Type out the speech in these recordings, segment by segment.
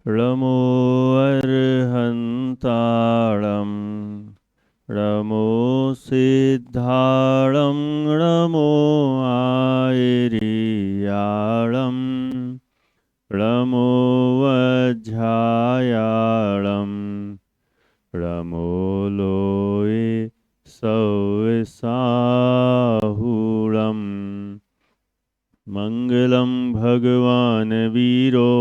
णमो अर्हन्ताळं णमो सिद्धाळं णमो आयर्याळं णमो वज्झायाळं णमो लोये सौसाहुळं मङ्गलं भगवान् वीरो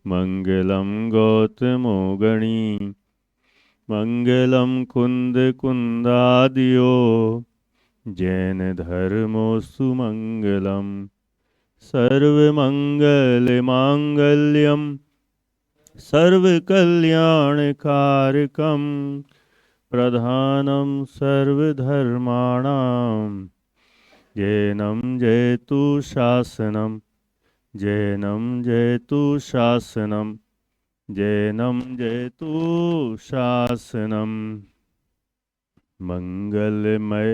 मङ्गलं गौतमो गणी मङ्गलं कुन्दकुन्दादियो जैनधर्मोऽस्तु मङ्गलं सर्वमङ्गलमाङ्गल्यं सर्वकल्याणकारकं प्रधानं सर्वधर्माणां जैनं जयतु शासनं जैनं जयतु शासनं जैनं जयतु शासनं मंगलमय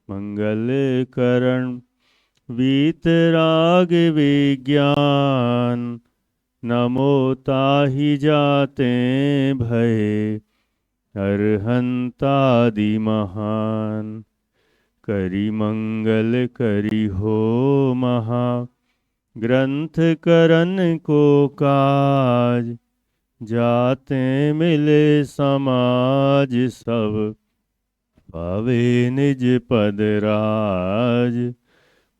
मंगलकरण वीतराग विज्ञान नमो ताहि जाते भय अरहंतादि महान करी मंगल करी हो महा ग्रंथ करन को काज जाते मिले समाज सब पावे निज पद राज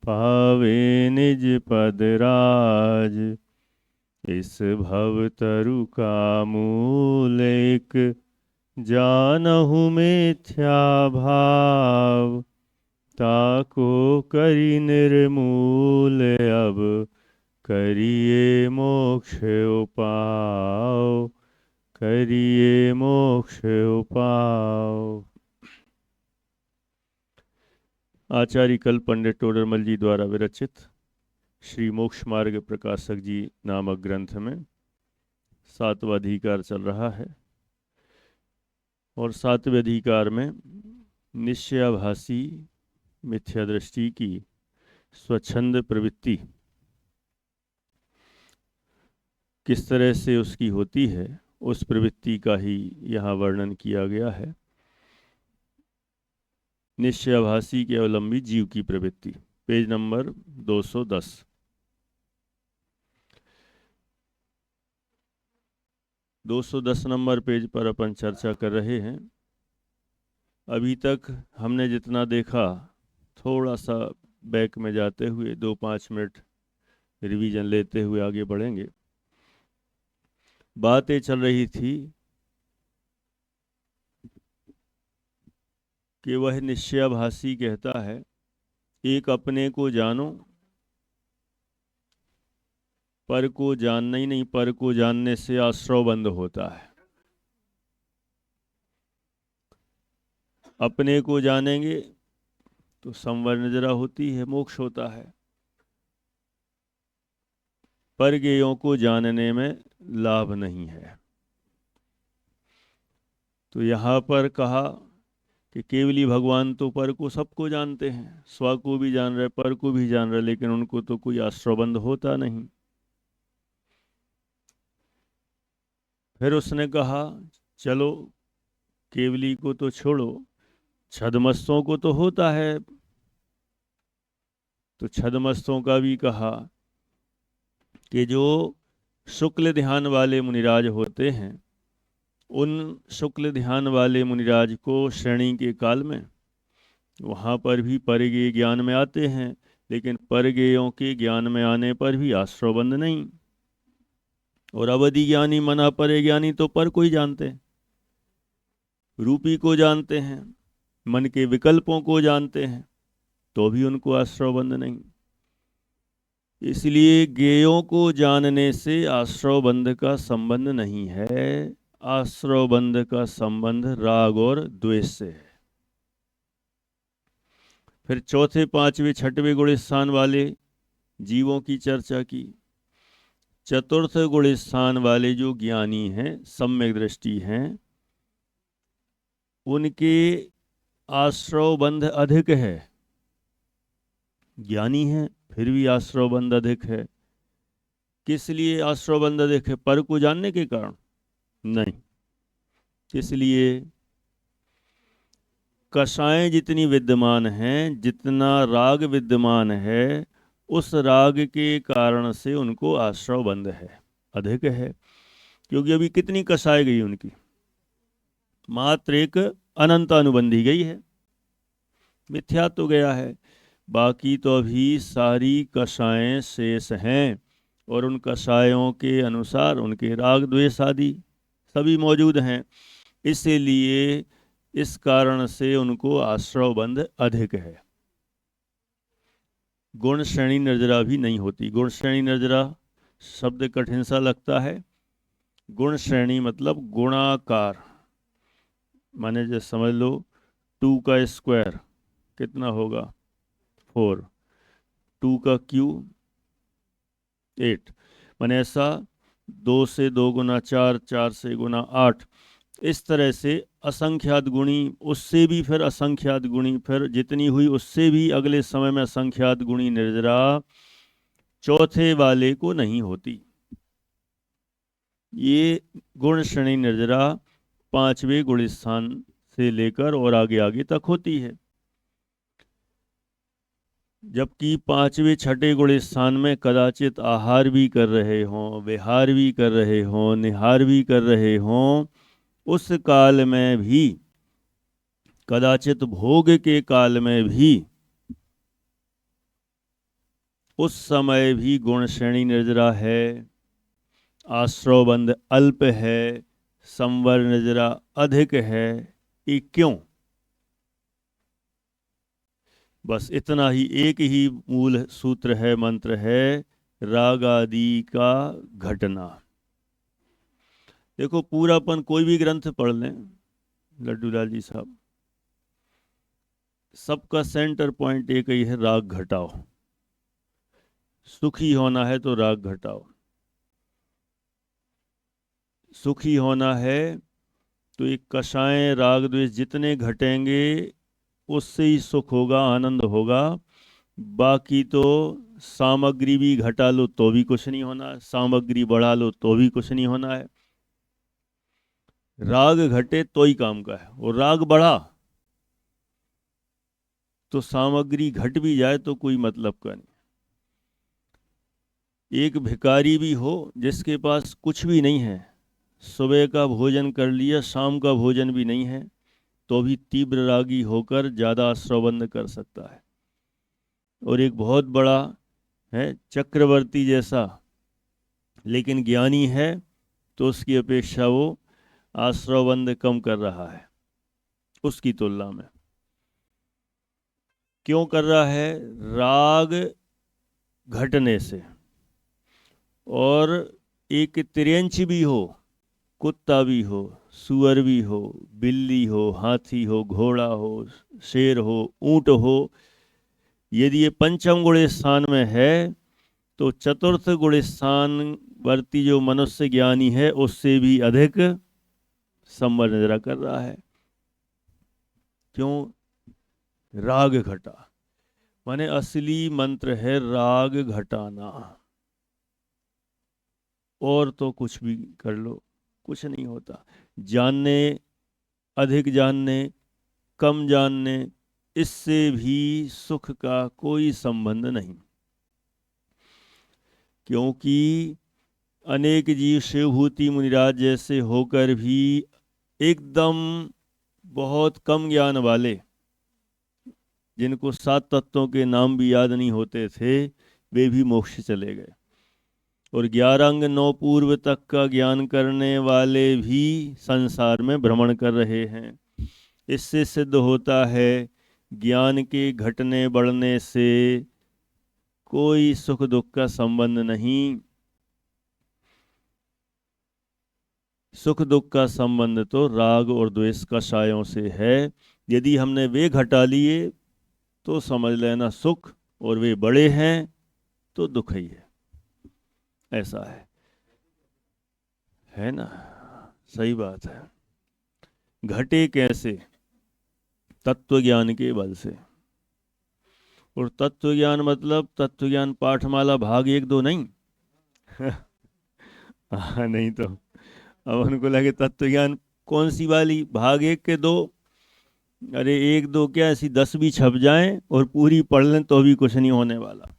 पावे निज पद राज इस भव तरु का मूल एक जानहु मिथ्या भाव ताको करी निर्मूल अब करिए मोक्ष उपाव करिए मोक्ष उपाव। आचार्य कल पंडित टोडरमल जी द्वारा विरचित श्री मोक्ष मार्ग प्रकाशक जी नामक ग्रंथ में 7वां अधिकार चल रहा है और 7वें अधिकार में निश्चयाभासी मिथ्या दृष्टि की स्वच्छंद प्रवृत्ति किस तरह से उसकी होती है उस प्रवृत्ति का ही यहाँ वर्णन किया गया है। निश्चयाभासी के अवलंबी जीव की प्रवृत्ति, पेज नंबर 210। नंबर पेज पर अपन चर्चा कर रहे हैं। अभी तक हमने जितना देखा थोड़ा सा बैक में जाते हुए 2-5 मिनट रिवीजन लेते हुए आगे बढ़ेंगे। बातें चल रही थी कि वह निश्चयाभासी कहता है एक अपने को जानो, पर को जानना ही नहीं, पर को जानने से आश्रव बंद होता है। अपने को जानेंगे तो संवर्ण जरा होती है, मोक्ष होता है। पर गेयों को जानने में लाभ नहीं है। तो यहाँ पर कहा कि केवली भगवान तो पर को सबको जानते हैं, स्व को भी जान रहे, पर को भी जान रहे, लेकिन उनको तो कोई आश्रयबंध होता नहीं। फिर उसने कहा चलो केवली को तो छोड़ो, छद्मस्तों को तो होता है। तो छद्मस्तों का भी कहा कि जो शुक्ल ध्यान वाले मुनिराज होते हैं, उन शुक्ल ध्यान वाले मुनिराज को श्रेणी के काल में वहाँ पर भी परगेय ज्ञान में आते हैं, लेकिन परगेयों के ज्ञान में आने पर भी आश्रयबंध नहीं। और अवधि ज्ञानी मना परे ज्ञानी तो पर को ही जानते हैं, रूपी को जानते हैं, मन के विकल्पों को जानते हैं, तो भी उनको आश्रयबंध नहीं। इसलिए गेयों को जानने से आश्रयबंध का संबंध नहीं है, आश्रयबंध का संबंध राग और द्वेष से है। फिर चौथे, पांचवें, छठवें गुण स्थान वाले जीवों की चर्चा की। चतुर्थ गुण स्थान वाले जो ज्ञानी हैं, सम्यक दृष्टि हैं, उनके आश्रयबंध अधिक है। ज्ञानी हैं फिर भी आश्रयबंध अधिक है। किस लिए आश्रव बंध देखे? पर को जानने के कारण नहीं। इसलिए कषाएं जितनी विद्यमान हैं, जितना राग विद्यमान है, उस राग के कारण से उनको आश्रव बंध है, अधिक है। क्योंकि अभी कितनी कषाएं गई उनकी? मात्र एक अनंत अनुबंधी गई है, मिथ्या तो गया है। बाकी तो अभी सारी कषाएं शेष हैं, और उन कषायों के अनुसार उनके राग द्वेष आदि सभी मौजूद हैं। इसीलिए इस कारण से उनको आश्रव बंध अधिक है। गुण श्रेणी निर्जरा भी नहीं होती। गुण श्रेणी निर्जरा शब्द कठिन सा लगता है। गुण श्रेणी मतलब गुणाकार, माने जैसे समझ लो 2 का स्क्वायर कितना होगा? 4। 2 का क्यूब 8। माने ऐसा 2 से 2 गुना 4, 4 से गुना 8, इस तरह से असंख्यात गुणी, उससे भी फिर असंख्यात गुणी, फिर जितनी हुई उससे भी अगले समय में असंख्यात गुणी निर्जरा चौथे वाले को नहीं होती। ये गुण श्रेणी निर्जरा 5वें गुण स्थान से लेकर और आगे आगे तक होती है। जबकि 5वें 6ठे गुण स्थान में कदाचित आहार भी कर रहे हों, विहार भी कर रहे हों, निहार भी कर रहे हों, उस काल में भी, कदाचित भोग के काल में भी, उस समय भी गुण श्रेणी निर्जरा है, आश्रव बंध अल्प है, संवर निर्जरा अधिक है। ये क्यों? बस इतना ही, एक ही मूल सूत्र है, मंत्र है, राग आदि का घटना। देखो पूरापन कोई भी ग्रंथ पढ़ लें लड्डूलाल जी साहब, सबका सेंटर पॉइंट एक ही है, राग घटाओ। सुखी होना है तो राग घटाओ, सुखी होना है तो एक कषाय राग द्वेष जितने घटेंगे उससे ही सुख होगा, आनंद होगा। बाकी तो सामग्री भी घटा लो तो भी कुछ नहीं होना है, सामग्री बढ़ा लो तो भी कुछ नहीं होना है। राग घटे तो ही काम का है, और राग बढ़ा तो सामग्री घट भी जाए तो कोई मतलब का नहीं। एक भिखारी भी हो जिसके पास कुछ भी नहीं है, सुबह का भोजन कर लिया, शाम का भोजन भी नहीं है, तो भी तीव्र रागी होकर ज़्यादा आश्रवबंध कर सकता है। और एक बहुत बड़ा है चक्रवर्ती जैसा, लेकिन ज्ञानी है, तो उसकी अपेक्षा वो आश्रवबंध कम कर रहा है उसकी तुलना में। क्यों कर रहा है? राग घटने से। और एक तिर्यंच भी हो, कुत्ता भी हो, सुअर भी हो, बिल्ली हो, हाथी हो, घोड़ा हो, शेर हो, ऊंट हो, यदि ये पंचम गुण स्थान में है तो चतुर्थ गुण स्थान वर्ती जो मनुष्य ज्ञानी है उससे भी अधिक संवर निद्रा कर रहा है। क्यों? राग घटा। माने असली मंत्र है राग घटाना, और तो कुछ भी कर लो कुछ नहीं होता। जानने, अधिक जानने, कम जानने, इससे भी सुख का कोई संबंध नहीं। क्योंकि अनेक जीव शिवभूति मुनिराज जैसे होकर भी एकदम बहुत कम ज्ञान वाले, जिनको 7 तत्वों के नाम भी याद नहीं होते थे, वे भी मोक्ष चले गए। और 11 अंग 9 पूर्व तक का ज्ञान करने वाले भी संसार में भ्रमण कर रहे हैं। इससे सिद्ध होता है ज्ञान के घटने बढ़ने से कोई सुख दुख का संबंध नहीं। सुख दुख का संबंध तो राग और द्वेष कषायों से है। यदि हमने वे घटा लिए तो समझ लेना सुख, और वे बड़े हैं तो दुख ही है। ऐसा है ना? सही बात है। घटे कैसे? तत्व ज्ञान के बल से। और तत्व ज्ञान मतलब तत्व ज्ञान पाठमाला भाग 1 2 नहीं हाँ, नहीं तो अब उनको लगे तत्व ज्ञान कौन सी वाली, भाग एक के दो, अरे एक दो क्या, ऐसी 10 भी छप जाएं और पूरी पढ़ लें तो भी कुछ नहीं होने वाला।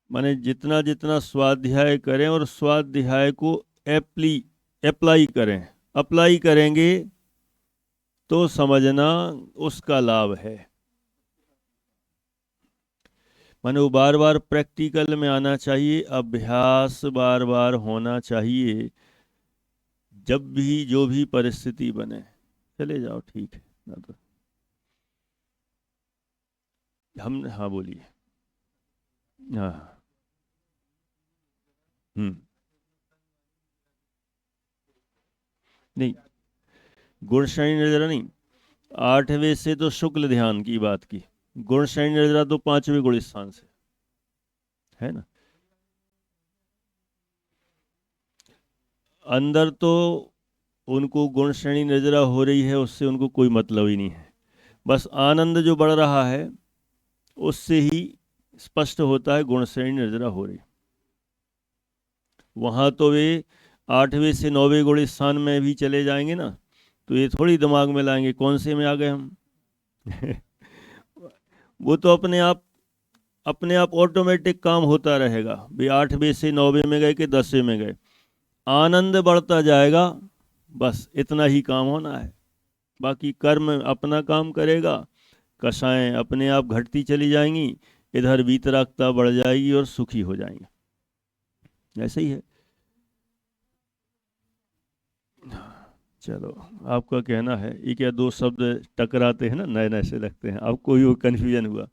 माने जितना जितना स्वाध्याय करें और स्वाध्याय को अप्लाई करें, अप्लाई करेंगे तो समझना उसका लाभ है। माने वो बार बार प्रैक्टिकल में आना चाहिए, अभ्यास बार बार होना चाहिए। जब भी जो भी परिस्थिति बने, चले जाओ ठीक है ना, तो हम, हाँ बोलिए। हाँ। हम्म। नहीं, गुण श्रेणी निर्जरा नहीं, 8वें से तो शुक्ल ध्यान की बात की, गुण श्रेणी निर्जरा तो 5वें गुण स्थान से है ना। अंदर तो उनको गुण श्रेणी निर्जरा हो रही है, उससे उनको कोई मतलब ही नहीं है। बस आनंद जो बढ़ रहा है उससे ही स्पष्ट होता है गुण श्रेणी निर्जरा हो रही। वहाँ तो वे 8वें से 9वें गुण स्थान में भी चले जाएंगे ना, तो ये थोड़ी दिमाग में लाएंगे कौन से में आ गए हम। वो तो अपने आप ऑटोमेटिक काम होता रहेगा भाई, 8वें से 9वें में गए कि 10वें में गए, आनंद बढ़ता जाएगा, बस इतना ही काम होना है। बाकी कर्म अपना काम करेगा, कषाएं अपने आप घटती चली जाएंगी, इधर वीतरागता बढ़ जाएगी और सुखी हो जाएंगे। ऐसे ही है। चलो, आपका कहना है ये क्या दो शब्द टकराते हैं ना, नए नए से लगते हैं, आपको भी वो कन्फ्यूजन हुआ।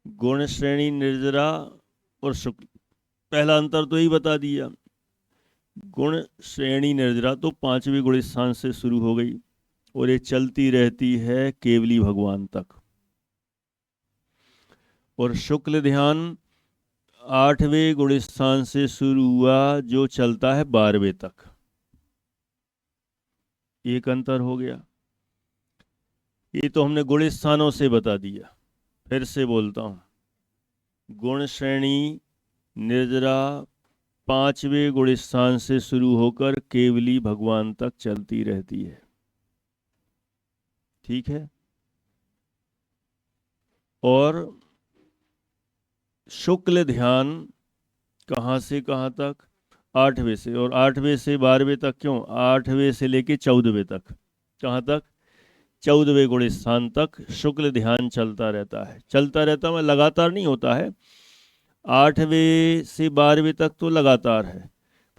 गुण श्रेणी निर्जरा और शुक्ल, पहला अंतर तो यही बता दिया। गुण श्रेणी निर्जरा तो 5वें गुण स्थान से शुरू हो गई और ये चलती रहती है केवली भगवान तक। और शुक्ल ध्यान 8वें गुण स्थान से शुरू हुआ जो चलता है 12वें तक, एक अंतर हो गया। ये तो हमने गुण स्थानों से बता दिया, फिर से बोलता हूं। गुण श्रेणी निर्जरा 5वें गुण स्थान से शुरू होकर केवली भगवान तक चलती रहती है, ठीक है। और शुक्ल ध्यान कहाँ से कहाँ तक, 8वें से, और 8वें से 12वें तक क्यों, 8वें से लेके 14वें तक, कहाँ तक, 14वें गुण स्थान तक शुक्ल ध्यान चलता रहता है। चलता रहता है लगातार नहीं होता है, 8वें से 12वें तक तो लगातार है,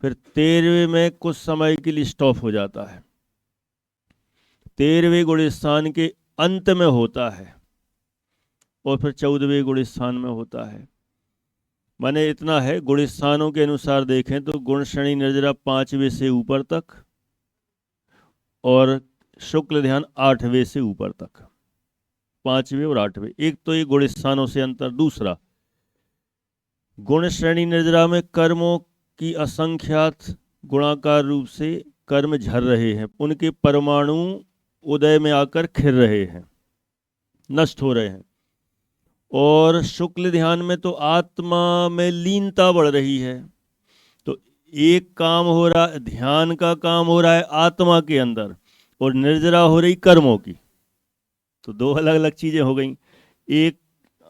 फिर 13वें में कुछ समय के लिए स्टॉप हो जाता है, 13वें गुण स्थान के अंत में होता है, और फिर 14वें गुण स्थान में होता है। माने इतना है, गुण स्थानों के अनुसार देखें तो गुण श्रेणी निर्जरा 5वें से ऊपर तक और शुक्ल ध्यान 8वें से ऊपर तक, 5वें और 8वें, एक तो ये गुण स्थानों से अंतर। दूसरा, गुण श्रेणी निर्जरा में कर्मों की असंख्यात गुणाकार रूप से कर्म झर रहे हैं, उनके परमाणु उदय में आकर खिर रहे हैं, नष्ट हो रहे हैं। और शुक्ल ध्यान में तो आत्मा में लीनता बढ़ रही है, तो एक काम हो रहा है, ध्यान का काम हो रहा है आत्मा के अंदर, और निर्जरा हो रही कर्मों की, तो दो अलग अलग चीजें हो गई। एक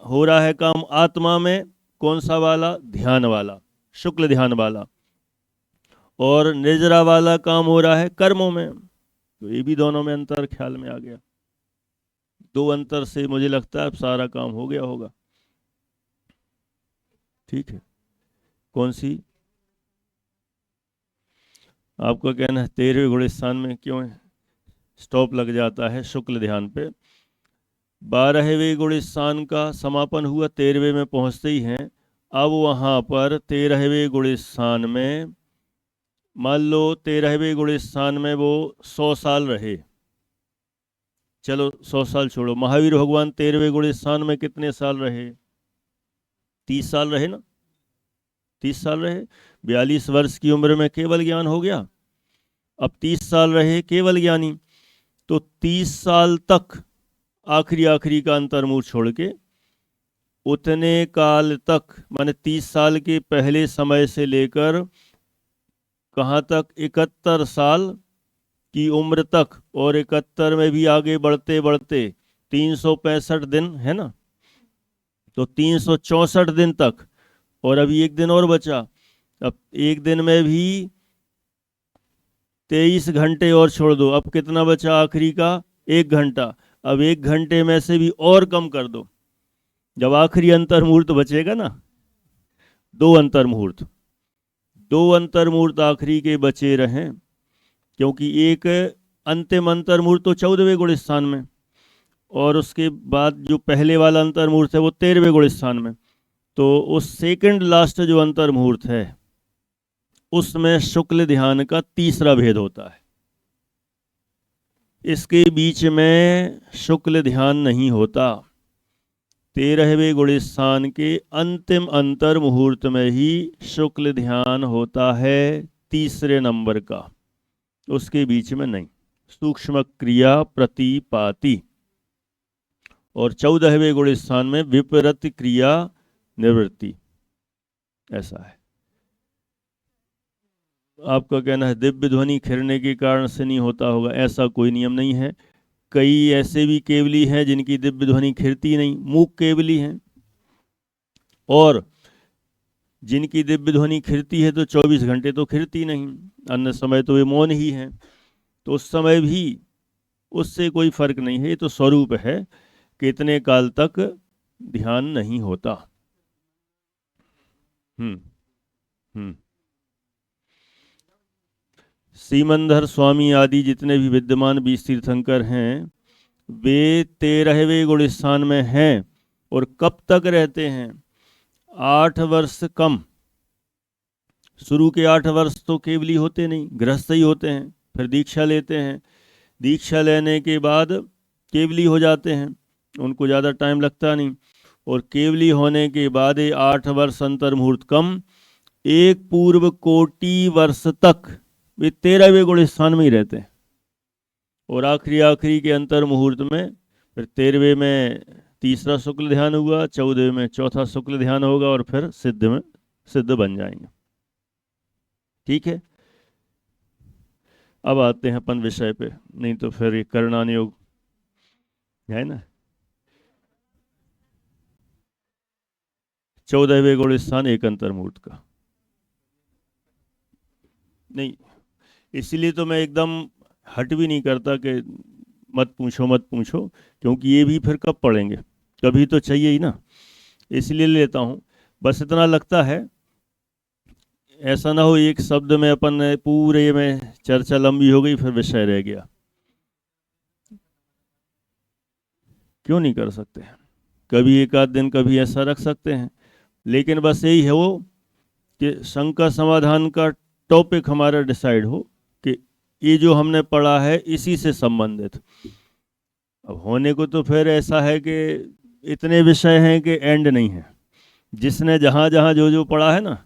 हो रहा है काम आत्मा में, कौन सा वाला, ध्यान वाला, शुक्ल ध्यान वाला, और निर्जरा वाला काम हो रहा है कर्मों में, तो ये भी दोनों में अंतर ख्याल में आ गया। दो अंतर से मुझे लगता है अब सारा काम हो गया होगा, ठीक है। कौन सी, आपका कहना है 13वें गुण स्थान में क्यों स्टॉप लग जाता है शुक्ल ध्यान पे। 12वें गुण स्थान का समापन हुआ, 13वें में पहुंचते ही हैं। अब वहां पर 13वें गुण स्थान में, मान लो 13वें गुण स्थान में वो 100 साल रहे, चलो 100 साल छोड़ो, महावीर भगवान 13वें गुण स्थान में कितने साल रहे, 30 साल रहे ना, 30 साल रहे, 42 वर्ष की उम्र में केवल ज्ञान हो गया। अब 30 साल रहे केवल ज्ञानी, तो 30 साल तक आखिरी आखिरी का अंतर्मुख छोड़ के उतने काल तक, माने 30 साल के पहले समय से लेकर कहाँ तक, 71 साल की उम्र तक, और 71 में भी आगे बढ़ते बढ़ते 365 दिन है ना, तो 364 दिन तक, और अभी एक दिन और बचा। अब एक दिन में भी 23 घंटे और छोड़ दो, अब कितना बचा आखिरी का, 1 घंटा। अब 1 घंटे में से भी और कम कर दो, जब आखिरी अंतर मुहूर्त बचेगा ना, 2 अंतर मुहूर्त, 2 अंतर मुहूर्त आखिरी के बचे रहें, क्योंकि एक अंतिम अंतर मुहूर्त तो 14वें गुण स्थान में, और उसके बाद जो पहले वाला अंतर मुहूर्त है वो 13वें गुण स्थान में। तो उस सेकंड लास्ट जो अंतर मुहूर्त है उसमें शुक्ल ध्यान का तीसरा भेद होता है। इसके बीच में शुक्ल ध्यान नहीं होता। 13वें गुण स्थान के अंतिम अंतर मुहूर्त में ही शुक्ल ध्यान होता है, तीसरे नंबर का, उसके बीच में नहीं। सूक्ष्म क्रिया प्रतिपाती। और 14वें गुण स्थान में विपरीत क्रिया निवृत्ति, ऐसा है। आपका कहना है दिव्य ध्वनि खिरने के कारण से नहीं होता होगा, ऐसा कोई नियम नहीं है। कई ऐसे भी केवली हैं जिनकी दिव्य ध्वनि खिरती नहीं, मूक केवली हैं, और जिनकी दिव्य ध्वनि खिरती है तो 24 घंटे तो खिरती नहीं, अन्य समय तो वे मौन ही हैं, तो उस समय भी उससे कोई फर्क नहीं है। ये तो स्वरूप है कि इतने काल तक ध्यान नहीं होता। हम्म हम्म सीमंधर स्वामी आदि जितने भी विद्यमान 20 तीर्थंकर हैं वे 13वें गुण स्थान में हैं, और कब तक रहते हैं, 8 वर्ष कम। शुरू के 8 वर्ष तो केवली होते नहीं, गृहस्थ ही होते हैं, फिर दीक्षा लेते हैं, दीक्षा लेने के बाद केवली हो जाते हैं, उनको ज़्यादा टाइम लगता नहीं, और केवली होने के बाद 8 वर्ष अंतर मुहूर्त कम, एक पूर्व कोटि वर्ष तक वे 13वें गुण स्थान में ही रहते हैं, और आखिरी के अंतर मुहूर्त में फिर 13वें में तीसरा शुक्ल ध्यान हुआ, 14वें में चौथा शुक्ल ध्यान होगा, और फिर सिद्ध बन जाएंगे। ठीक है, अब आते हैं अपन विषय पे, नहीं तो फिर ये करणान योग है ना। 14वें गुण स्थान एक अंतर मुहूर्त का नहीं, इसीलिए तो मैं एकदम हट भी नहीं करता कि मत पूछो मत पूछो, क्योंकि ये भी फिर कब पढ़ेंगे, कभी तो चाहिए ही ना, इसलिए लेता हूँ। बस इतना लगता है, ऐसा ना हो एक शब्द में अपन पूरे में चर्चा लंबी हो गई फिर विषय रह गया। क्यों नहीं कर सकते, कभी एक आध दिन कभी ऐसा रख सकते हैं, लेकिन बस यही है वो कि शंका समाधान का टॉपिक हमारा डिसाइड हो कि ये जो हमने पढ़ा है इसी से संबंधित। अब होने को तो फिर ऐसा है कि इतने विषय हैं कि एंड नहीं है, जिसने जहाँ जहाँ जो जो पढ़ा है ना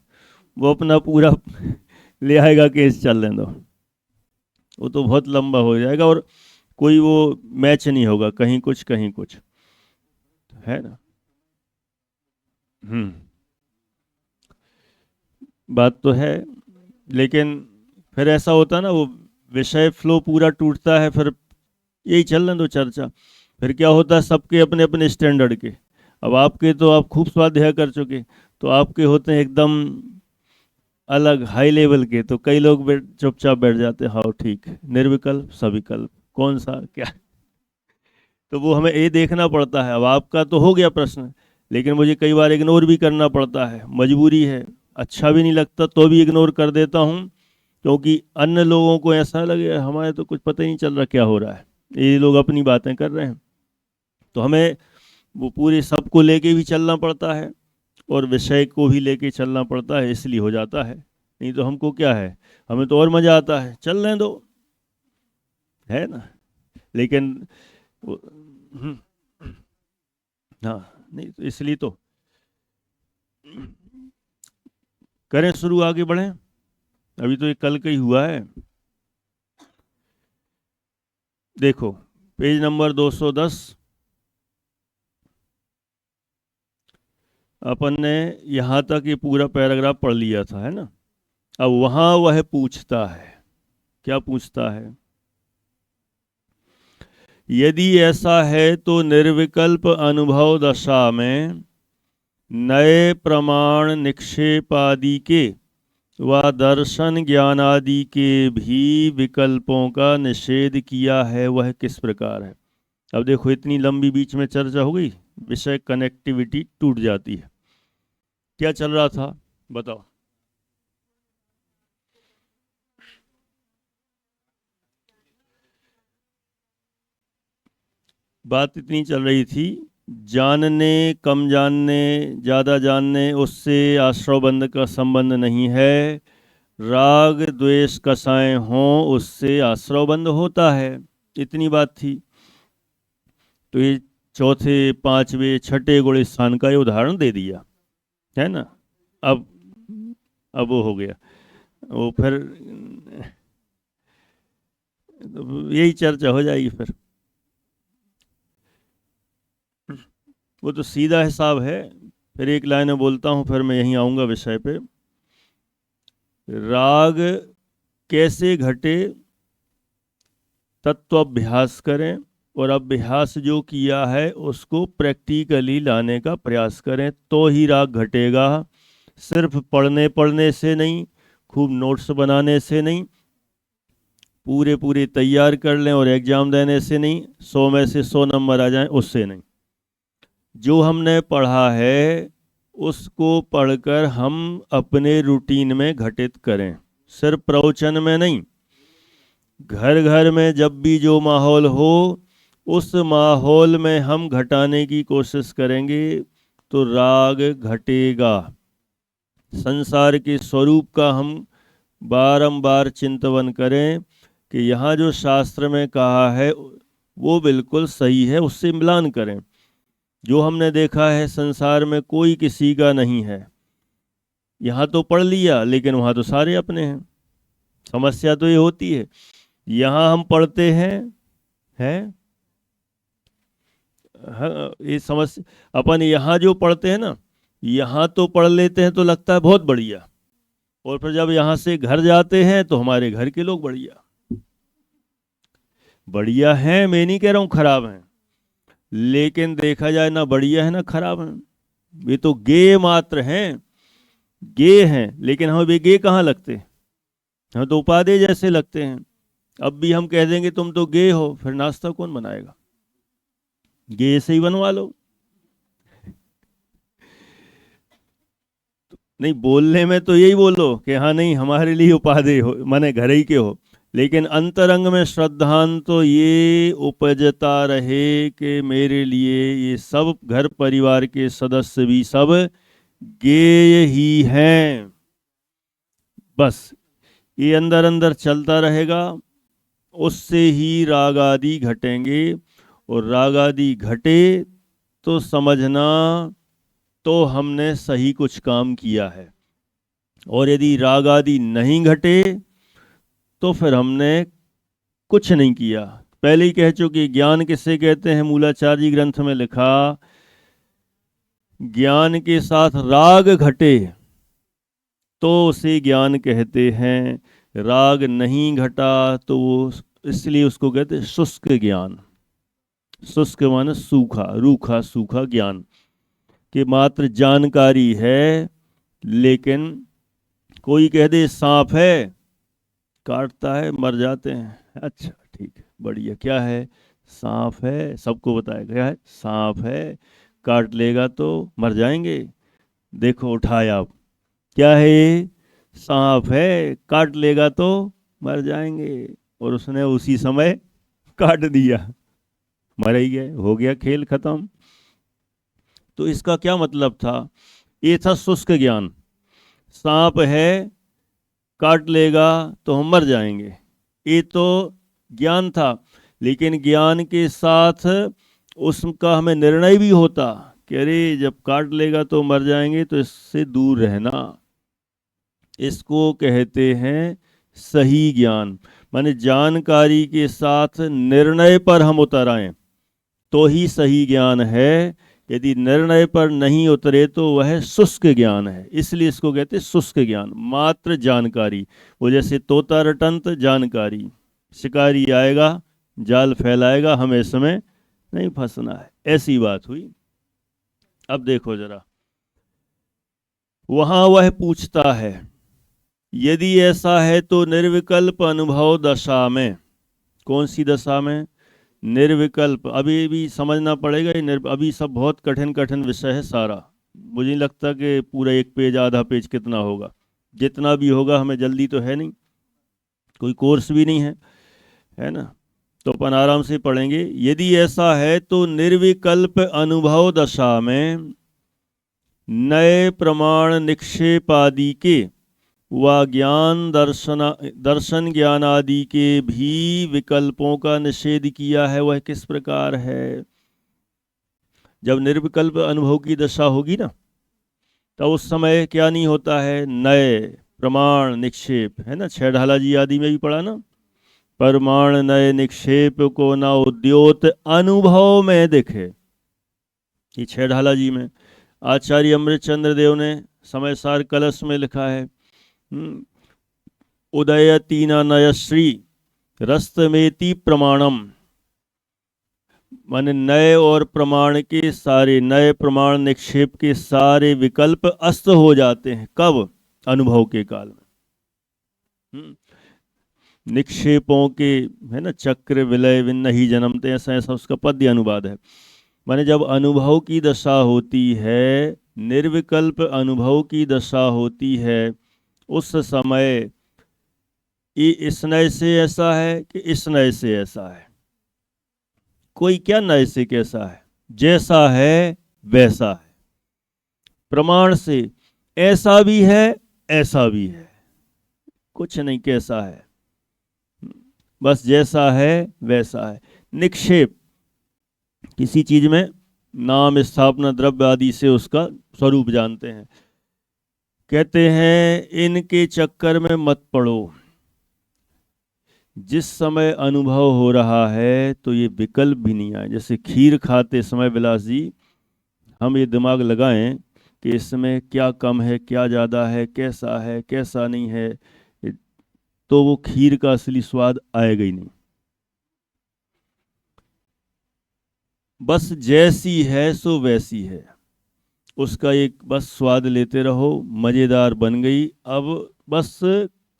वो अपना पूरा ले आएगा, केस चल लें दो, वो तो बहुत लंबा हो जाएगा, और कोई वो मैच नहीं होगा, कहीं कुछ कहीं कुछ, है ना। बात तो है, लेकिन फिर ऐसा होता है ना, वो विषय फ्लो पूरा टूटता है, फिर यही चलने दो चर्चा। फिर क्या होता है, सबके अपने अपने स्टैंडर्ड के, अब आपके तो आप खूब स्वाध्याय कर चुके, तो आपके होते हैं एकदम अलग हाई लेवल के, तो कई लोग चुपचाप बैठ जाते हैं, हाँ ठीक, निर्विकल्प सविकल्प कौन सा क्या, तो वो हमें ये देखना पड़ता है। अब आपका तो हो गया प्रश्न, लेकिन मुझे कई बार इग्नोर भी करना पड़ता है, मजबूरी है, अच्छा भी नहीं लगता तो भी इग्नोर कर देता हूँ, क्योंकि अन्य लोगों को ऐसा लगे हमारे तो कुछ पता ही नहीं चल रहा क्या हो रहा है, ये लोग अपनी बातें कर रहे हैं, तो हमें वो पूरे सबको लेके भी चलना पड़ता है और विषय को भी लेके चलना पड़ता है, इसलिए हो जाता है। नहीं तो हमको क्या है, हमें तो और मज़ा आता है, चल रहे दो, है ना। लेकिन हम्म, हाँ नहीं तो इसलिए तो करें शुरू, आगे बढ़ें, अभी तो ये कल का ही हुआ है। देखो पेज नंबर 210, अपन ने यहाँ तक ये पूरा पैराग्राफ पढ़ लिया था, है ना। अब वहाँ वह पूछता है, क्या पूछता है? यदि ऐसा है तो निर्विकल्प अनुभव दशा में नए प्रमाण निक्षेपादि के व दर्शन ज्ञान आदि के भी विकल्पों का निषेध किया है, वह किस प्रकार है? अब देखो, इतनी लंबी बीच में चर्चा हो गई, विषय कनेक्टिविटी टूट जाती है। क्या चल रहा था बताओ? बात इतनी चल रही थी, जानने कम जानने ज़्यादा जानने उससे आश्रवबंध का संबंध नहीं है, राग द्वेष कसाएं हों उससे आश्रवबंध होता है। इतनी बात थी। तो ये चौथे पांचवे छठे गुण स्थान का ये उदाहरण दे दिया, है ना। अब वो हो गया, वो फिर यही चर्चा हो जाएगी फिर। वो तो सीधा हिसाब है। फिर एक लाइन में बोलता हूँ, फिर मैं यहीं आऊँगा विषय पे। राग कैसे घटे, तत्वाभ्यास करें, और अभ्यास जो किया है उसको प्रैक्टिकली लाने का प्रयास करें, तो ही राग घटेगा। सिर्फ पढ़ने से नहीं, खूब नोट्स बनाने से नहीं, पूरे तैयार कर लें और एग्ज़ाम देने से नहीं, 100 में से 100 नंबर आ जाएं उससे नहीं। जो हमने पढ़ा है उसको पढ़कर हम अपने रूटीन में घटित करें, सिर्फ प्रवचन में नहीं। घर घर में जब भी जो माहौल हो उस माहौल में हम घटाने की कोशिश करेंगे तो राग घटेगा। संसार के स्वरूप का हम बारंबार चिंतन करें कि यहाँ जो शास्त्र में कहा है वो बिल्कुल सही है, उससे मिलान करें। जो हमने देखा है संसार में कोई किसी का नहीं है। यहाँ तो पढ़ लिया लेकिन वहाँ तो सारे अपने हैं। समस्या तो ये होती है, यहाँ हम पढ़ते हैं ये समस्या। अपन यहाँ जो पढ़ते हैं ना, यहाँ तो पढ़ लेते हैं तो लगता है बहुत बढ़िया, और फिर जब यहाँ से घर जाते हैं तो हमारे घर के लोग बढ़िया हैं। मैं नहीं कह रहा हूँ खराब हैं, लेकिन देखा जाए ना बढ़िया है ना खराब है। वे तो गे मात्र हैं, गे हैं, लेकिन हमें वे गे कहाँ लगते हैं, हम तो उपाधि जैसे लगते हैं। अब भी हम कह देंगे तुम तो गे हो, फिर नाश्ता कौन बनाएगा? गे से ही बनवा लो। नहीं, बोलने में तो यही बोलो कि हाँ नहीं हमारे लिए उपाधि हो, माने घर ही के हो, लेकिन अंतरंग में श्रद्धान तो ये उपजता रहे कि मेरे लिए ये सब घर परिवार के सदस्य भी सब गेय ही हैं। बस ये अंदर अंदर चलता रहेगा, उससे ही राग आदि घटेंगे। और राग आदि घटे तो समझना तो हमने सही कुछ काम किया है, और यदि राग आदि नहीं घटे तो फिर हमने कुछ नहीं किया। पहले ही कह चुके, ज्ञान किसे कहते हैं? मूलाचार्य ग्रंथ में लिखा, ज्ञान के साथ राग घटे तो उसे ज्ञान कहते हैं, राग नहीं घटा तो वो, इसलिए उसको कहते हैं शुष्क ज्ञान। शुष्क माने सूखा, रूखा सूखा ज्ञान कि मात्र जानकारी है, लेकिन कोई कह दे सांप है, काटता है मर जाते हैं। अच्छा ठीक है, बढ़िया, क्या है? सांप है, सबको बताया गया है सांप है, काट लेगा तो मर जाएंगे। देखो उठाया, आप क्या है ये? सांप है, काट लेगा तो मर जाएंगे, और उसने उसी समय काट दिया, मर ही गए, हो गया खेल खत्म। तो इसका क्या मतलब था? ये था शुष्क ज्ञान। सांप है, काट लेगा तो हम मर जाएंगे, ये तो ज्ञान था। लेकिन ज्ञान के साथ उसका हमें निर्णय भी होता कि अरे जब काट लेगा तो मर जाएंगे तो इससे दूर रहना। इसको कहते हैं सही ज्ञान। माने जानकारी के साथ निर्णय पर हम उतर आए तो ही सही ज्ञान है यदि निर्णय पर नहीं उतरे तो वह शुष्क ज्ञान है। इसलिए इसको कहते हैं शुष्क ज्ञान, मात्र जानकारी। वो जैसे तोता रटंत जानकारी, शिकारी आएगा जाल फैलाएगा, हमें इसमें नहीं फंसना है, ऐसी बात हुई। अब देखो जरा, वहां वह पूछता है यदि ऐसा है तो निर्विकल्प अनुभव दशा में, कौन सी दशा में? निर्विकल्प। अभी भी समझना पड़ेगा, अभी सब बहुत कठिन कठिन विषय है सारा। मुझे नहीं लगता कि पूरा एक पेज आधा पेज कितना होगा, जितना भी होगा हमें जल्दी तो है नहीं, कोई कोर्स भी नहीं है ना, तो अपन आराम से पढ़ेंगे। यदि ऐसा है तो निर्विकल्प अनुभव दशा में नए प्रमाण निक्षेप आदि के व ज्ञान दर्शन ज्ञान आदि के भी विकल्पों का निषेध किया है। वह किस प्रकार है? जब निर्विकल्प अनुभव की दशा होगी ना, तो उस समय क्या नहीं होता है? नए प्रमाण निक्षेप, है ना, छह ढाला जी आदि में भी पढ़ा ना, प्रमाण नए निक्षेप को न उद्योत अनुभव में दिखे। ये छह ढाला जी में आचार्य अमृतचंद्र देव ने समयसार कलश में लिखा है, उदय तीना नय श्री रस्तमेति प्रमाणम, माने नए और प्रमाण के सारे, नए प्रमाण निक्षेप के सारे विकल्प अस्त हो जाते हैं। कब? अनुभव के काल में। निक्षेपों के, है ना, चक्र विलय विन्न ही जन्मते, ऐसा ऐसा उसका पद्य अनुवाद है। माने जब अनुभव की दशा होती है, निर्विकल्प अनुभव की दशा होती है, उस समय ये इस नए से ऐसा है कि इस नए से ऐसा है। कोई क्या नए से कैसा है? जैसा है वैसा है। प्रमाण से ऐसा भी है ऐसा भी है, कुछ नहीं कैसा है, बस जैसा है वैसा है। निक्षेप, किसी चीज में नाम स्थापना द्रव्य आदि से उसका स्वरूप जानते हैं। कहते हैं इनके चक्कर में मत पड़ो। जिस समय अनुभव हो रहा है तो ये विकल्प भी नहीं आए। जैसे खीर खाते समय विलास जी, हम ये दिमाग लगाएं कि इसमें क्या कम है, क्या ज़्यादा है, कैसा है, कैसा नहीं है, तो वो खीर का असली स्वाद आएगा ही नहीं। बस जैसी है सो वैसी है, उसका एक बस स्वाद लेते रहो, मज़ेदार बन गई, अब बस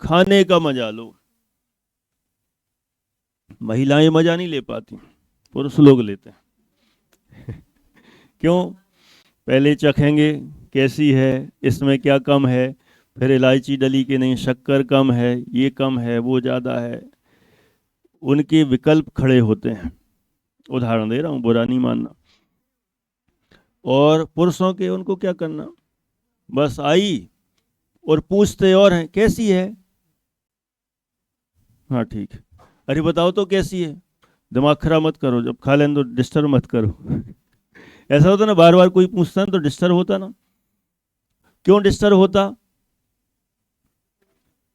खाने का मजा लो। महिलाएं मजा नहीं ले पाती, पुरुष लोग लेते हैं। क्यों? पहले चखेंगे कैसी है, इसमें क्या कम है, फिर इलायची डली कि नहीं, शक्कर कम है, ये कम है, वो ज़्यादा है। उनके विकल्प खड़े होते हैं, उदाहरण दे रहा हूँ, बुरा नहीं मानना। और पुरुषों के उनको क्या करना, बस आई और पूछते और हैं कैसी है, हाँ ठीक है, अरे बताओ तो कैसी है। दिमाग खराब मत करो, जब खा लें तो डिस्टर्ब मत करो। ऐसा होता ना, बार बार कोई पूछता ना तो डिस्टर्ब होता ना। क्यों डिस्टर्ब होता?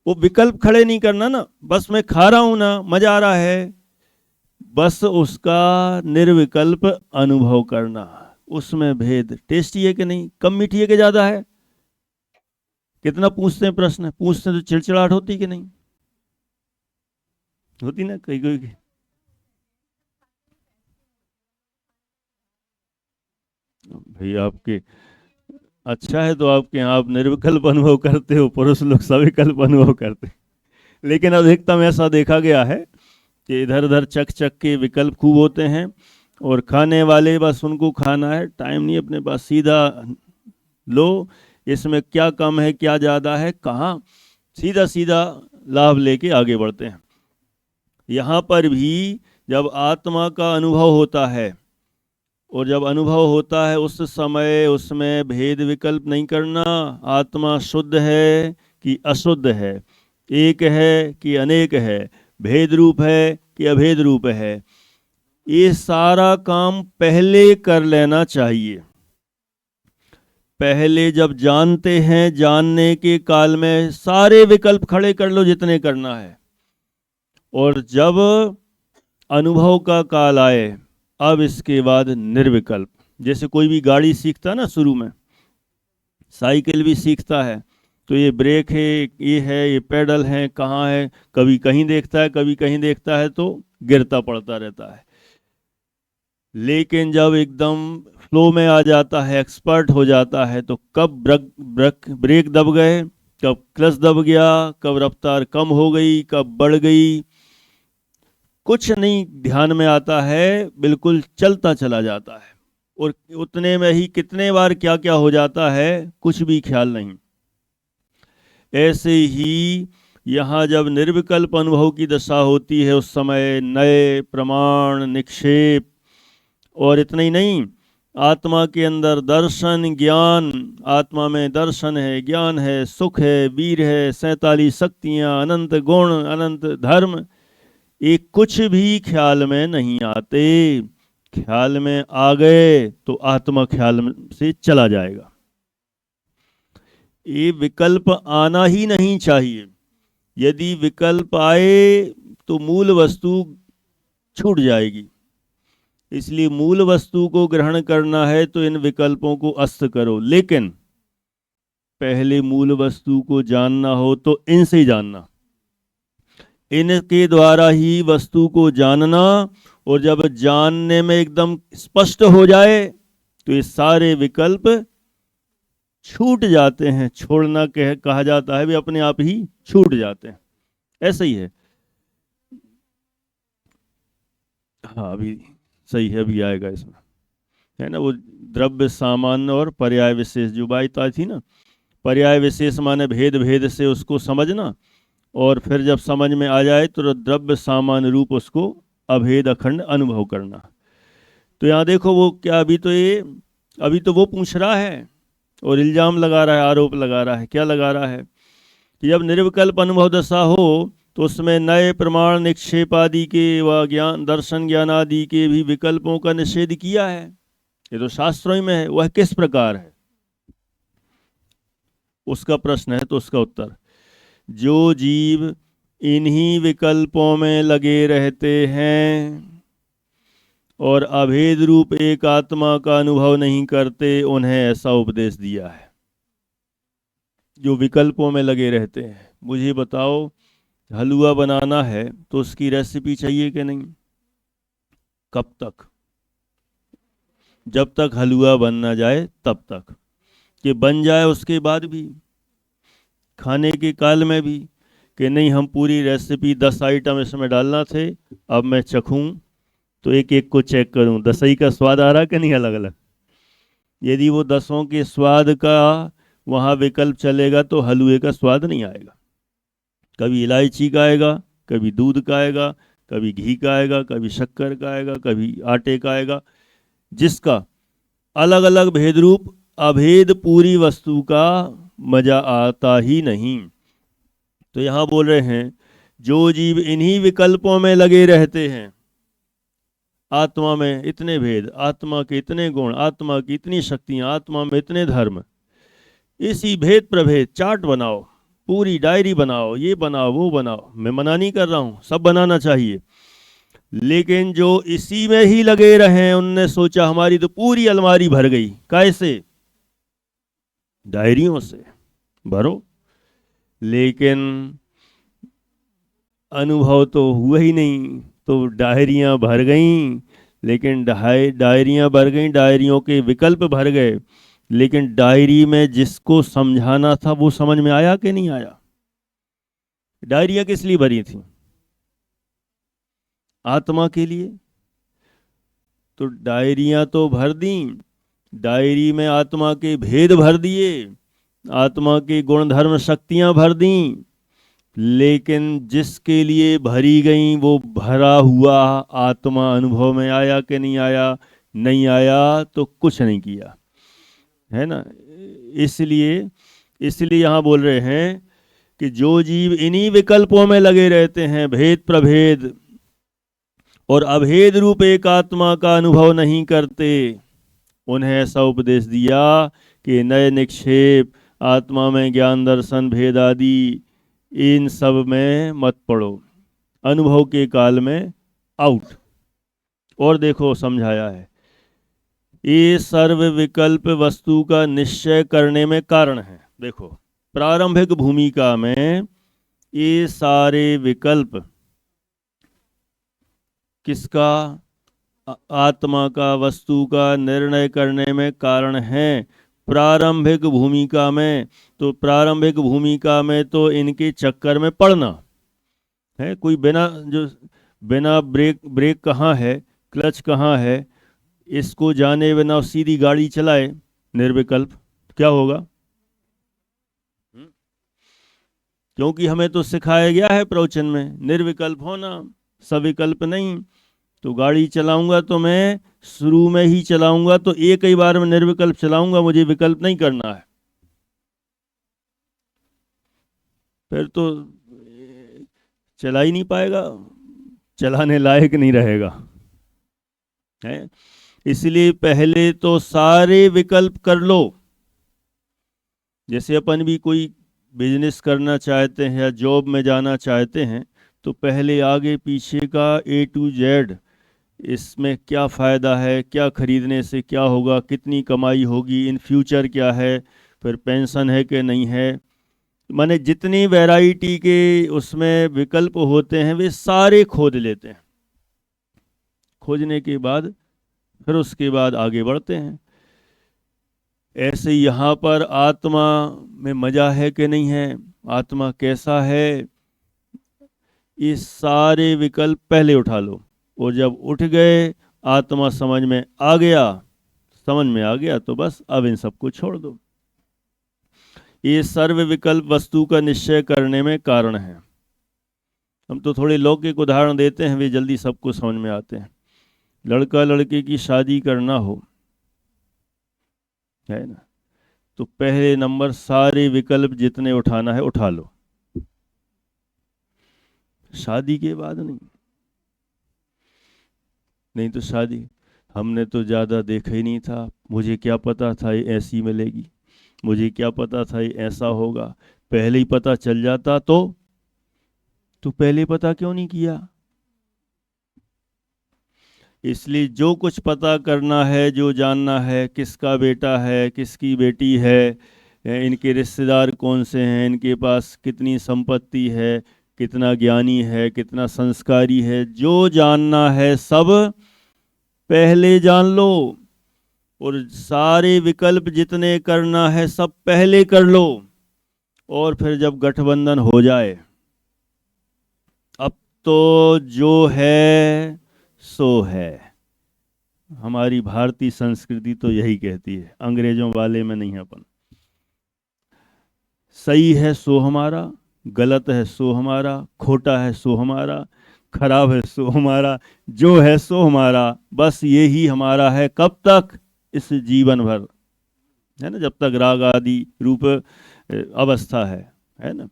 वो विकल्प खड़े नहीं करना ना, बस मैं खा रहा हूं ना, मजा आ रहा है, बस उसका निर्विकल्प अनुभव करना। उसमें भेद, टेस्टी है कि नहीं, कम मीठी है कि ज्यादा है। कितना पूछते हैं प्रश्न, पूछते हैं तो चिड़चिड़ाहट होती कि नहीं होती ना कई कोई की। भाई आपके अच्छा है तो आपके यहाँ आप निर्विकल्प अनुभव करते हो, पुरुष लोग सविकल्प अनुभव करते हैं। लेकिन अधिकतम ऐसा देखा गया है कि इधर उधर चक चक के विकल्प खूब होते हैं, और खाने वाले बस उनको खाना है, टाइम नहीं अपने पास, सीधा लो, इसमें क्या कम है क्या ज़्यादा है, कहाँ, सीधा सीधा लाभ लेके आगे बढ़ते हैं। यहाँ पर भी जब आत्मा का अनुभव होता है, और जब अनुभव होता है उस समय उसमें भेद विकल्प नहीं करना। आत्मा शुद्ध है कि अशुद्ध है, एक है कि अनेक है, भेद रूप है कि अभेद रूप है, ये सारा काम पहले कर लेना चाहिए। पहले जब जानते हैं, जानने के काल में सारे विकल्प खड़े कर लो जितने करना है, और जब अनुभव का काल आए, अब इसके बाद निर्विकल्प, जैसे कोई भी गाड़ी सीखता ना, शुरू में साइकिल भी सीखता है, तो ये ब्रेक है, ये है, ये पेडल है, कहाँ है, कभी कहीं देखता है, कभी कहीं देखता है, तो गिरता पड़ता रहता है। लेकिन जब एकदम फ्लो में आ जाता है, एक्सपर्ट हो जाता है, तो कब ब्रेक दब गए, कब क्लच दब गया, कब रफ्तार कम हो गई, कब बढ़ गई, कुछ नहीं ध्यान में आता है, बिल्कुल चलता चला जाता है। और उतने में ही कितने बार क्या क्या हो जाता है, कुछ भी ख्याल नहीं। ऐसे ही यहाँ जब निर्विकल्प अनुभव की दशा होती है, उस समय नए प्रमाण, निक्षेप, और इतना ही नहीं, आत्मा के अंदर दर्शन, ज्ञान, आत्मा में दर्शन है, ज्ञान है, सुख है, वीर है, 47 शक्तियाँ, अनंत गुण, अनंत धर्म, एक कुछ भी ख्याल में नहीं आते। ख्याल में आ गए तो आत्मा ख्याल से चला जाएगा। ये विकल्प आना ही नहीं चाहिए। यदि विकल्प आए तो मूल वस्तु छूट जाएगी। इसलिए मूल वस्तु को ग्रहण करना है तो इन विकल्पों को अस्त करो, लेकिन पहले मूल वस्तु को जानना हो तो इनसे ही जानना, इनके द्वारा ही वस्तु को जानना। और जब जानने में एकदम स्पष्ट हो जाए तो ये सारे विकल्प छूट जाते हैं। छोड़ना कहा जाता है, वे अपने आप ही छूट जाते हैं। ऐसा ही है। हाँ, अभी सही है, अभी आएगा इसमें, है ना, वो द्रव्य सामान्य और पर्याय विशेष जो बात आई थी ना। पर्याय विशेष माने भेद भेद से उसको समझना, और फिर जब समझ में आ जाए तो द्रव्य सामान्य रूप उसको अभेद अखंड अनुभव करना। तो यहाँ देखो वो क्या, अभी तो वो पूछ रहा है और इल्जाम लगा रहा है, आरोप लगा रहा है। क्या लगा रहा है कि जब निर्विकल्प अनुभव दशा हो तो उसमें नए प्रमाण, निक्षेप आदि के व ज्ञान, दर्शन, ज्ञान आदि के भी विकल्पों का निषेध किया है। ये तो शास्त्रों में है। वह किस प्रकार है, उसका प्रश्न है। तो उसका उत्तर, जो जीव इन्हीं विकल्पों में लगे रहते हैं और अभेद रूप एक आत्मा का अनुभव नहीं करते, उन्हें ऐसा उपदेश दिया है। जो विकल्पों में लगे रहते हैं, मुझे बताओ हलवा बनाना है तो उसकी रेसिपी चाहिए कि नहीं? कब तक? जब तक हलवा बन ना जाए तब तक। कि बन जाए उसके बाद भी, खाने के काल में भी, कि नहीं हम पूरी रेसिपी 10 आइटम इसमें डालना थे, अब मैं चखूं तो एक एक को चेक करूं 10 ही का स्वाद आ रहा कि नहीं अलग अलग। यदि वो 10 के स्वाद का वहाँ विकल्प चलेगा तो हलवे का स्वाद नहीं आएगा। कभी इलायची का आएगा, कभी दूध का आएगा, कभी घी का आएगा, कभी शक्कर का आएगा, कभी आटे का आएगा, जिसका अलग अलग भेद रूप अभेद पूरी वस्तु का मजा आता ही नहीं। तो यहाँ बोल रहे हैं, जो जीव इन्हीं विकल्पों में लगे रहते हैं, आत्मा में इतने भेद, आत्मा के इतने गुण, आत्मा की इतनी शक्तियां, आत्मा में इतने धर्म, इसी भेद प्रभेद चार्ट बनाओ, पूरी डायरी बनाओ, ये बनाओ वो बनाओ। मैं मना नहीं कर रहा हूँ, सब बनाना चाहिए, लेकिन जो इसी में ही लगे रहे, उनने सोचा हमारी तो पूरी अलमारी भर गई। कैसे? डायरियों से भरो, लेकिन अनुभव तो हुआ ही नहीं। तो डायरियां भर गईं, लेकिन डायरियां भर गईं, डायरियों के विकल्प भर गए, लेकिन डायरी में जिसको समझाना था वो समझ में आया कि नहीं आया? डायरियां किस लिए भरी थी? आत्मा के लिए। तो डायरियां तो भर दी, डायरी में आत्मा के भेद भर दिए, आत्मा के गुण धर्म शक्तियां भर दी, लेकिन जिसके लिए भरी गई वो भरा हुआ आत्मा अनुभव में आया कि नहीं आया? नहीं आया तो कुछ नहीं किया, है ना। इसलिए यहाँ बोल रहे हैं कि जो जीव इन्हीं विकल्पों में लगे रहते हैं, भेद प्रभेद और अभेद रूप एक आत्मा का अनुभव नहीं करते, उन्हें ऐसा उपदेश दिया कि नए निक्षेप, आत्मा में ज्ञान, दर्शन, भेद आदि, इन सब में मत पड़ो, अनुभव के काल में आउट। और देखो समझाया है, ये सर्व विकल्प वस्तु का निश्चय करने में कारण है। देखो, प्रारंभिक भूमिका में ये सारे विकल्प किसका? आत्मा का, वस्तु का निर्णय करने में कारण है। प्रारंभिक भूमिका में, तो प्रारंभिक भूमिका में तो इनके चक्कर में पड़ना है। कोई बिना ब्रेक कहाँ है, क्लच कहाँ है, इसको जाने बिना सीधी गाड़ी चलाए निर्विकल्प, क्या होगा? क्योंकि हमें तो सिखाया गया है प्रवचन में निर्विकल्प होना, सविकल्प नहीं। तो गाड़ी चलाऊंगा तो मैं शुरू में ही चलाऊंगा, तो एक ही बार में निर्विकल्प चलाऊंगा, मुझे विकल्प नहीं करना है। फिर तो चला ही नहीं पाएगा, चलाने लायक नहीं रहेगा, है। इसलिए पहले तो सारे विकल्प कर लो। जैसे अपन भी कोई बिजनेस करना चाहते हैं या जॉब में जाना चाहते हैं, तो पहले आगे पीछे का A to Z, इसमें क्या फ़ायदा है, क्या खरीदने से क्या होगा, कितनी कमाई होगी, इन फ्यूचर क्या है, फिर पेंशन है कि नहीं है, माने जितनी वैरायटी के उसमें विकल्प होते हैं वे सारे खोज लेते हैं। खोजने के बाद फिर उसके बाद आगे बढ़ते हैं। ऐसे यहाँ पर आत्मा में मजा है कि नहीं है, आत्मा कैसा है, ये सारे विकल्प पहले उठा लो। और जब उठ गए, आत्मा समझ में आ गया तो बस अब इन सबको छोड़ दो। ये सर्व विकल्प वस्तु का निश्चय करने में कारण है। हम तो थोड़े लौकिक उदाहरण देते हैं, वे जल्दी सबको समझ में आते हैं। लड़का लड़के की शादी करना हो, है ना, तो पहले नंबर सारे विकल्प जितने उठाना है उठा लो, शादी के बाद नहीं तो शादी हमने तो ज़्यादा देखा ही नहीं था, मुझे क्या पता था ये ऐसी मिलेगी, मुझे क्या पता था ये ऐसा होगा। पहले ही पता चल जाता तो पहले पता क्यों नहीं किया? इसलिए जो कुछ पता करना है, जो जानना है, किसका बेटा है, किसकी बेटी है, इनके रिश्तेदार कौन से हैं, इनके पास कितनी संपत्ति है, कितना ज्ञानी है, कितना संस्कारी है, जो जानना है सब पहले जान लो। और सारे विकल्प जितने करना है सब पहले कर लो। और फिर जब गठबंधन हो जाए, अब तो जो है सो है। हमारी भारतीय संस्कृति तो यही कहती है, अंग्रेजों वाले में नहीं है अपन। सही है सो हमारा, गलत है सो हमारा, खोटा है सो हमारा, खराब है सो हमारा, जो है सो हमारा, बस यही हमारा है। कब तक? इस जीवन भर, है ना, जब तक राग आदि रूप अवस्था है ना।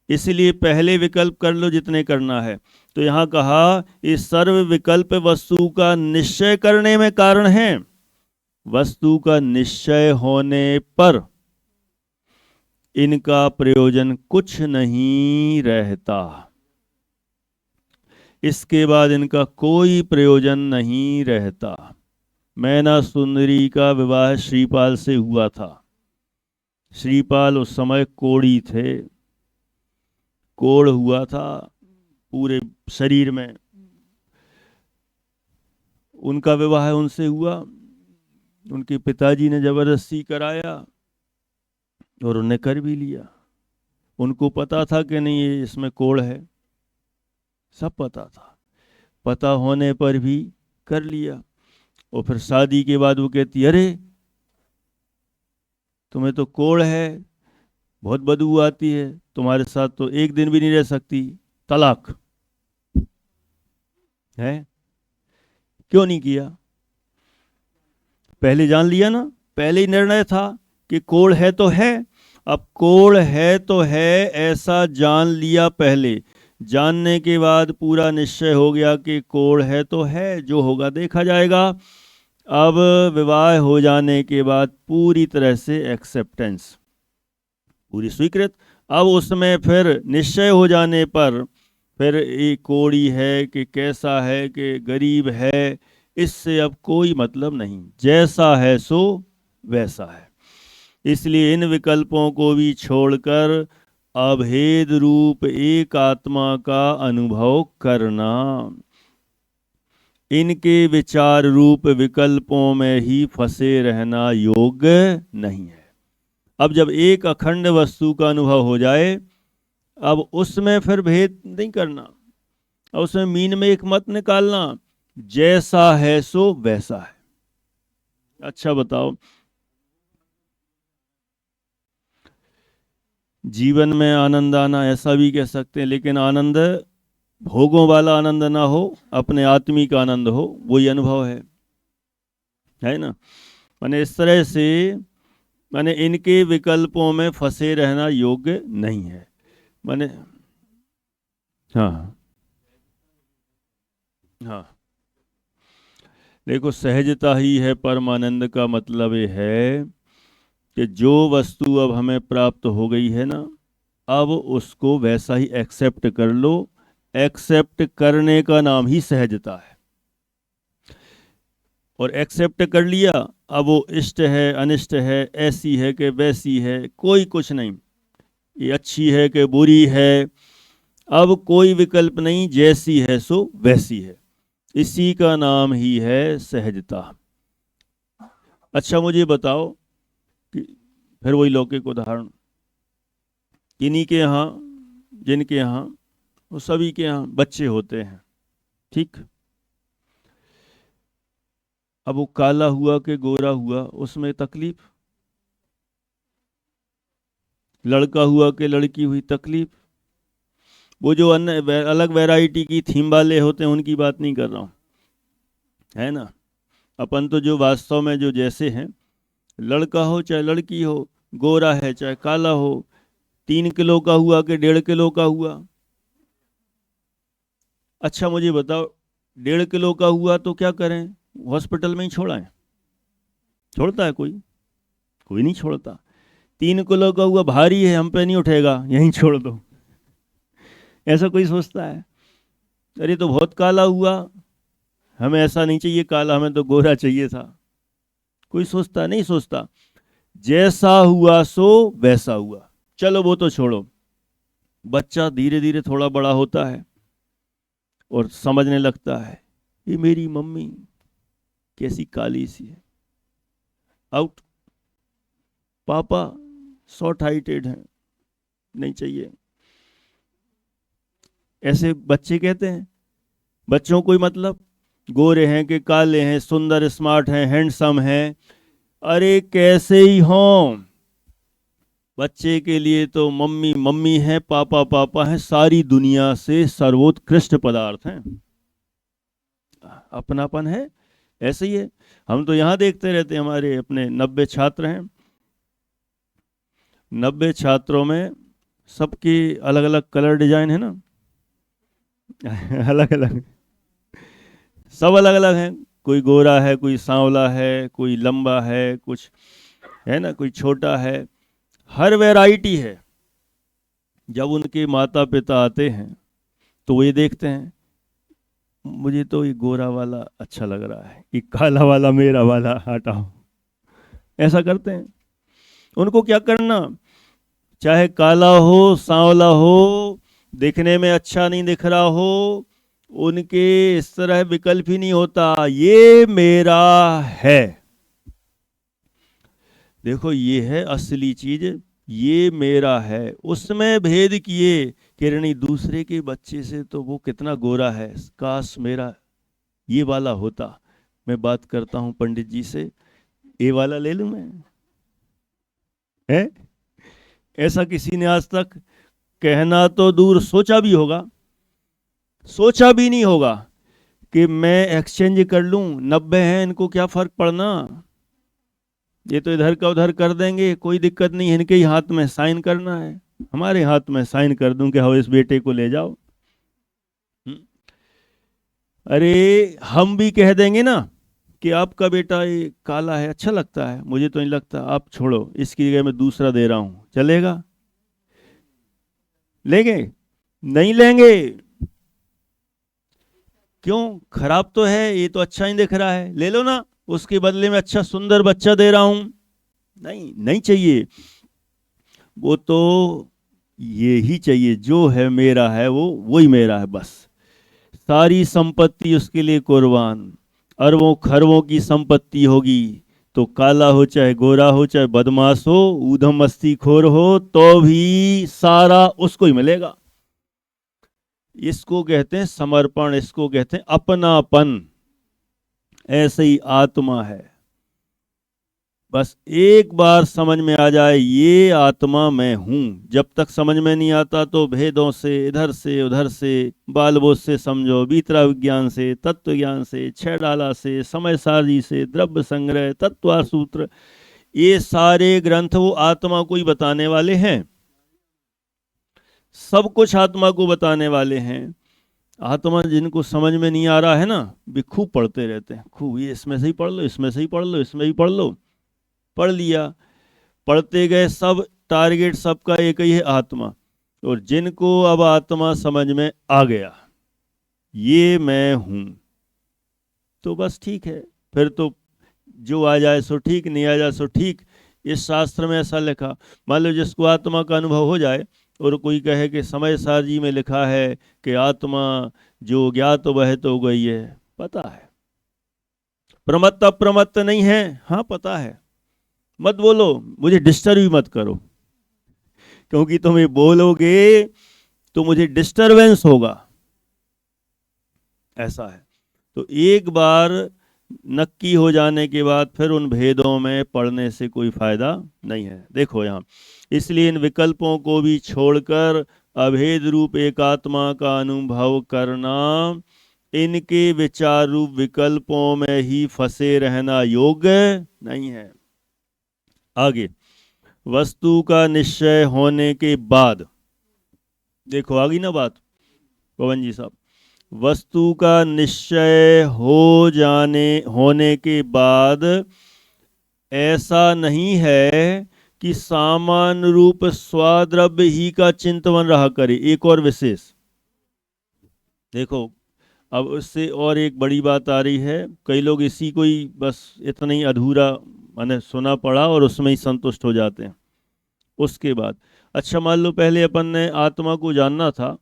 इसलिए पहले विकल्प कर लो जितने करना है। तो यहाँ कहा इस सर्व विकल्प वस्तु का निश्चय करने में कारण है। वस्तु का निश्चय होने पर इनका प्रयोजन कुछ नहीं रहता, इसके बाद इनका कोई प्रयोजन नहीं रहता। मैना सुंदरी का विवाह श्रीपाल से हुआ था। श्रीपाल उस समय कोढ़ी थे, कोढ़ हुआ था पूरे शरीर में। उनका विवाह उनसे हुआ, उनके पिताजी ने जबरदस्ती कराया और उन्हें कर भी लिया। उनको पता था कि नहीं ये इसमें कोढ़ है, सब पता था, पता होने पर भी कर लिया। और फिर शादी के बाद वो कहती, अरे तुम्हें तो कोढ़ है, बहुत बदबू आती है, तुम्हारे साथ तो एक दिन भी नहीं रह सकती, तलाक। है क्यों नहीं किया? पहले जान लिया ना, पहले ही निर्णय था कि कोढ़ है तो है। अब कोढ़ है तो है ऐसा जान लिया पहले, जानने के बाद पूरा निश्चय हो गया कि कोढ़ है तो है, जो होगा देखा जाएगा। अब विवाह हो जाने के बाद पूरी तरह से एक्सेप्टेंस, पूरी स्वीकृत। अब उसमें फिर निश्चय हो जाने पर फिर ये कोढ़ी है कि कैसा है, कि गरीब है इससे अब कोई मतलब नहीं, जैसा है सो वैसा है। इसलिए इन विकल्पों को भी छोड़कर अभेद रूप एक आत्मा का अनुभव करना, इनके विचार रूप विकल्पों में ही फंसे रहना योग्य नहीं है। अब जब एक अखंड वस्तु का अनुभव हो जाए, अब उसमें फिर भेद नहीं करना, अब उसमें मीन में एक मत निकालना, जैसा है सो वैसा है। अच्छा बताओ, जीवन में आनंद आना ऐसा भी कह सकते हैं, लेकिन आनंद भोगों वाला आनंद ना हो, अपने आत्मिक आनंद हो, वही अनुभव है ना। माने इस तरह से, माने इनके विकल्पों में फंसे रहना योग्य नहीं है। माने हाँ हाँ, देखो सहजता ही है परमानंद का मतलब ये है कि जो वस्तु अब हमें प्राप्त हो गई है ना, अब उसको वैसा ही एक्सेप्ट कर लो। एक्सेप्ट करने का नाम ही सहजता है। और एक्सेप्ट कर लिया, अब वो इष्ट है अनिष्ट है, ऐसी है कि वैसी है, कोई कुछ नहीं, ये अच्छी है कि बुरी है, अब कोई विकल्प नहीं, जैसी है सो वैसी है। इसी का नाम ही है सहजता। अच्छा मुझे बताओ कि फिर वही लौकिक उदाहरण, किन्हीं के यहाँ, जिनके यहाँ, वो सभी के यहाँ बच्चे होते हैं, ठीक। अब वो काला हुआ कि गोरा हुआ, उसमें तकलीफ, लड़का हुआ कि लड़की हुई, तकलीफ। वो जो अन्य अलग वैरायटी की थीम वाले होते हैं उनकी बात नहीं कर रहा हूँ, है ना। अपन तो जो वास्तव में जो जैसे हैं, लड़का हो चाहे लड़की हो, गोरा है चाहे काला हो, 3 किलो का हुआ कि 1.5 किलो का हुआ। अच्छा मुझे बताओ, 1.5 किलो का हुआ तो क्या करें, हॉस्पिटल में ही छोड़ाएं? छोड़ता है कोई? कोई नहीं छोड़ता। 3 किलो का हुआ भारी है, हम पे नहीं उठेगा, यहीं छोड़ दो, ऐसा कोई सोचता है? अरे तो बहुत काला हुआ, हमें ऐसा नहीं चाहिए काला, हमें तो गोरा चाहिए था। कोई सोचता नहीं, सोचता। जैसा हुआ सो वैसा हुआ। चलो वो तो छोड़ो, बच्चा धीरे धीरे थोड़ा बड़ा होता है और समझने लगता है, ये मेरी मम्मी कैसी काली सी है, आउट। पापा शॉर्ट हाइटेड हैं, नहीं चाहिए। ऐसे बच्चे कहते हैं। बच्चों को मतलब गोरे हैं कि काले हैं, सुंदर स्मार्ट हैं, हैंडसम हैं, अरे कैसे ही हों, बच्चे के लिए तो मम्मी मम्मी है, पापा पापा है, सारी दुनिया से सर्वोत्कृष्ट पदार्थ हैं, अपनापन है। ऐसे ही है। हम तो यहाँ देखते रहते हैं, हमारे अपने 90 छात्र हैं, 90 छात्रों में सबकी अलग अलग कलर डिजाइन है ना अलग अलग, सब अलग अलग हैं। कोई गोरा है, कोई सांवला है, कोई लंबा है, कुछ है ना, कोई छोटा है, हर वैरायटी है। जब उनके माता पिता आते हैं तो वो ये देखते हैं, मुझे तो ये गोरा वाला अच्छा लग रहा है, ये काला वाला मेरा वाला हटाओ, ऐसा करते हैं। उनको क्या करना, चाहे काला हो सांवला हो, दिखने में अच्छा नहीं दिख रहा हो, उनके इस तरह विकल्प ही नहीं होता, ये मेरा है। देखो ये है असली चीज, ये मेरा है। उसमें भेद किए, किरणी दूसरे के बच्चे से तो वो कितना गोरा है, काश मेरा ये वाला होता। मैं बात करता हूं पंडित जी से, ये वाला ले लूं मैं, है? ऐसा किसी ने आज तक कहना तो दूर, सोचा भी होगा, सोचा भी नहीं होगा कि मैं एक्सचेंज कर लूं, 90 हैं, इनको क्या फर्क पड़ना, ये तो इधर का उधर कर देंगे, कोई दिक्कत नहीं, इनके ही हाथ में साइन करना है, हमारे हाथ में साइन कर दूं कि हाँ इस बेटे को ले जाओ। अरे हम भी कह देंगे ना कि आपका बेटा ये काला है, अच्छा लगता है, मुझे तो नहीं लगता, आप छोड़ो, इसकी जगह मैं दूसरा दे रहा हूं, चलेगा? लेंगे? नहीं लेंगे। क्यों, खराब तो है, ये तो अच्छा ही दिख रहा है, ले लो ना, उसके बदले में अच्छा सुंदर बच्चा दे रहा हूं। नहीं, नहीं चाहिए, वो तो ये ही चाहिए, जो है मेरा है, वो वही मेरा है बस। सारी संपत्ति उसके लिए कुर्बान, अरबों खरबों की संपत्ति होगी, तो काला हो चाहे गोरा हो चाहे बदमाश हो ऊधम मस्तीखोर हो, तो भी सारा उसको ही मिलेगा। इसको कहते हैं समर्पण, इसको कहते हैं अपनापन। ऐसे ही आत्मा है, बस एक बार समझ में आ जाए ये आत्मा मैं हूं। जब तक समझ में नहीं आता तो भेदों से, इधर से उधर से, बाल बोध से समझो, बीतरा विज्ञान से, तत्व ज्ञान से, छह डाला से, समय सारणी से, द्रव्य संग्रह, तत्वार सूत्र, ये सारे ग्रंथ वो आत्मा को ही बताने वाले हैं। सब कुछ आत्मा को बताने वाले हैं। आत्मा जिनको समझ में नहीं आ रहा है ना, वे खूब पढ़ते रहते हैं, खूब, ये इसमें से ही पढ़ लो, इसमें से ही पढ़ लो, इसमें ही पढ़ लो। पढ़ लिया, पढ़ते गए, सब टारगेट सबका एक ही है, आत्मा। और जिनको अब आत्मा समझ में आ गया ये मैं हूं, तो बस ठीक है, फिर तो जो आ जाए सो ठीक, नहीं आ जाए सो ठीक। इस शास्त्र में ऐसा लिखा। मान लो जिसको आत्मा का अनुभव हो जाए और कोई कहे कि समय सारजी में लिखा है कि आत्मा जो ज्ञात वह तो गई है, पता है। प्रमत्त अप्रमत्त नहीं है, हाँ पता है। मत बोलो, मुझे डिस्टर्ब भी मत करो, क्योंकि तुम्हें बोलोगे तो मुझे डिस्टरबेंस होगा, ऐसा है। तो एक बार नक्की हो जाने के बाद फिर उन भेदों में पढ़ने से कोई फायदा नहीं है। देखो यहाँ, इसलिए इन विकल्पों को भी छोड़कर अभेद रूप एकात्मा का अनुभव करना, इनके विचार रूप विकल्पों में ही फंसे रहना योग्य नहीं है। आगे, वस्तु का निश्चय होने के बाद, देखो आ गई ना बात पवन जी साहब, वस्तु का निश्चय होने के बाद ऐसा नहीं है कि सामान्य रूप स्वाद्रव्य ही का चिंतन रहा करे। एक और विशेष देखो, अब उससे और एक बड़ी बात आ रही है। कई लोग इसी को ही बस इतना ही अधूरा माने सुना पड़ा और उसमें ही संतुष्ट हो जाते हैं। उसके बाद अच्छा, मान लो पहले अपन ने आत्मा को जानना था,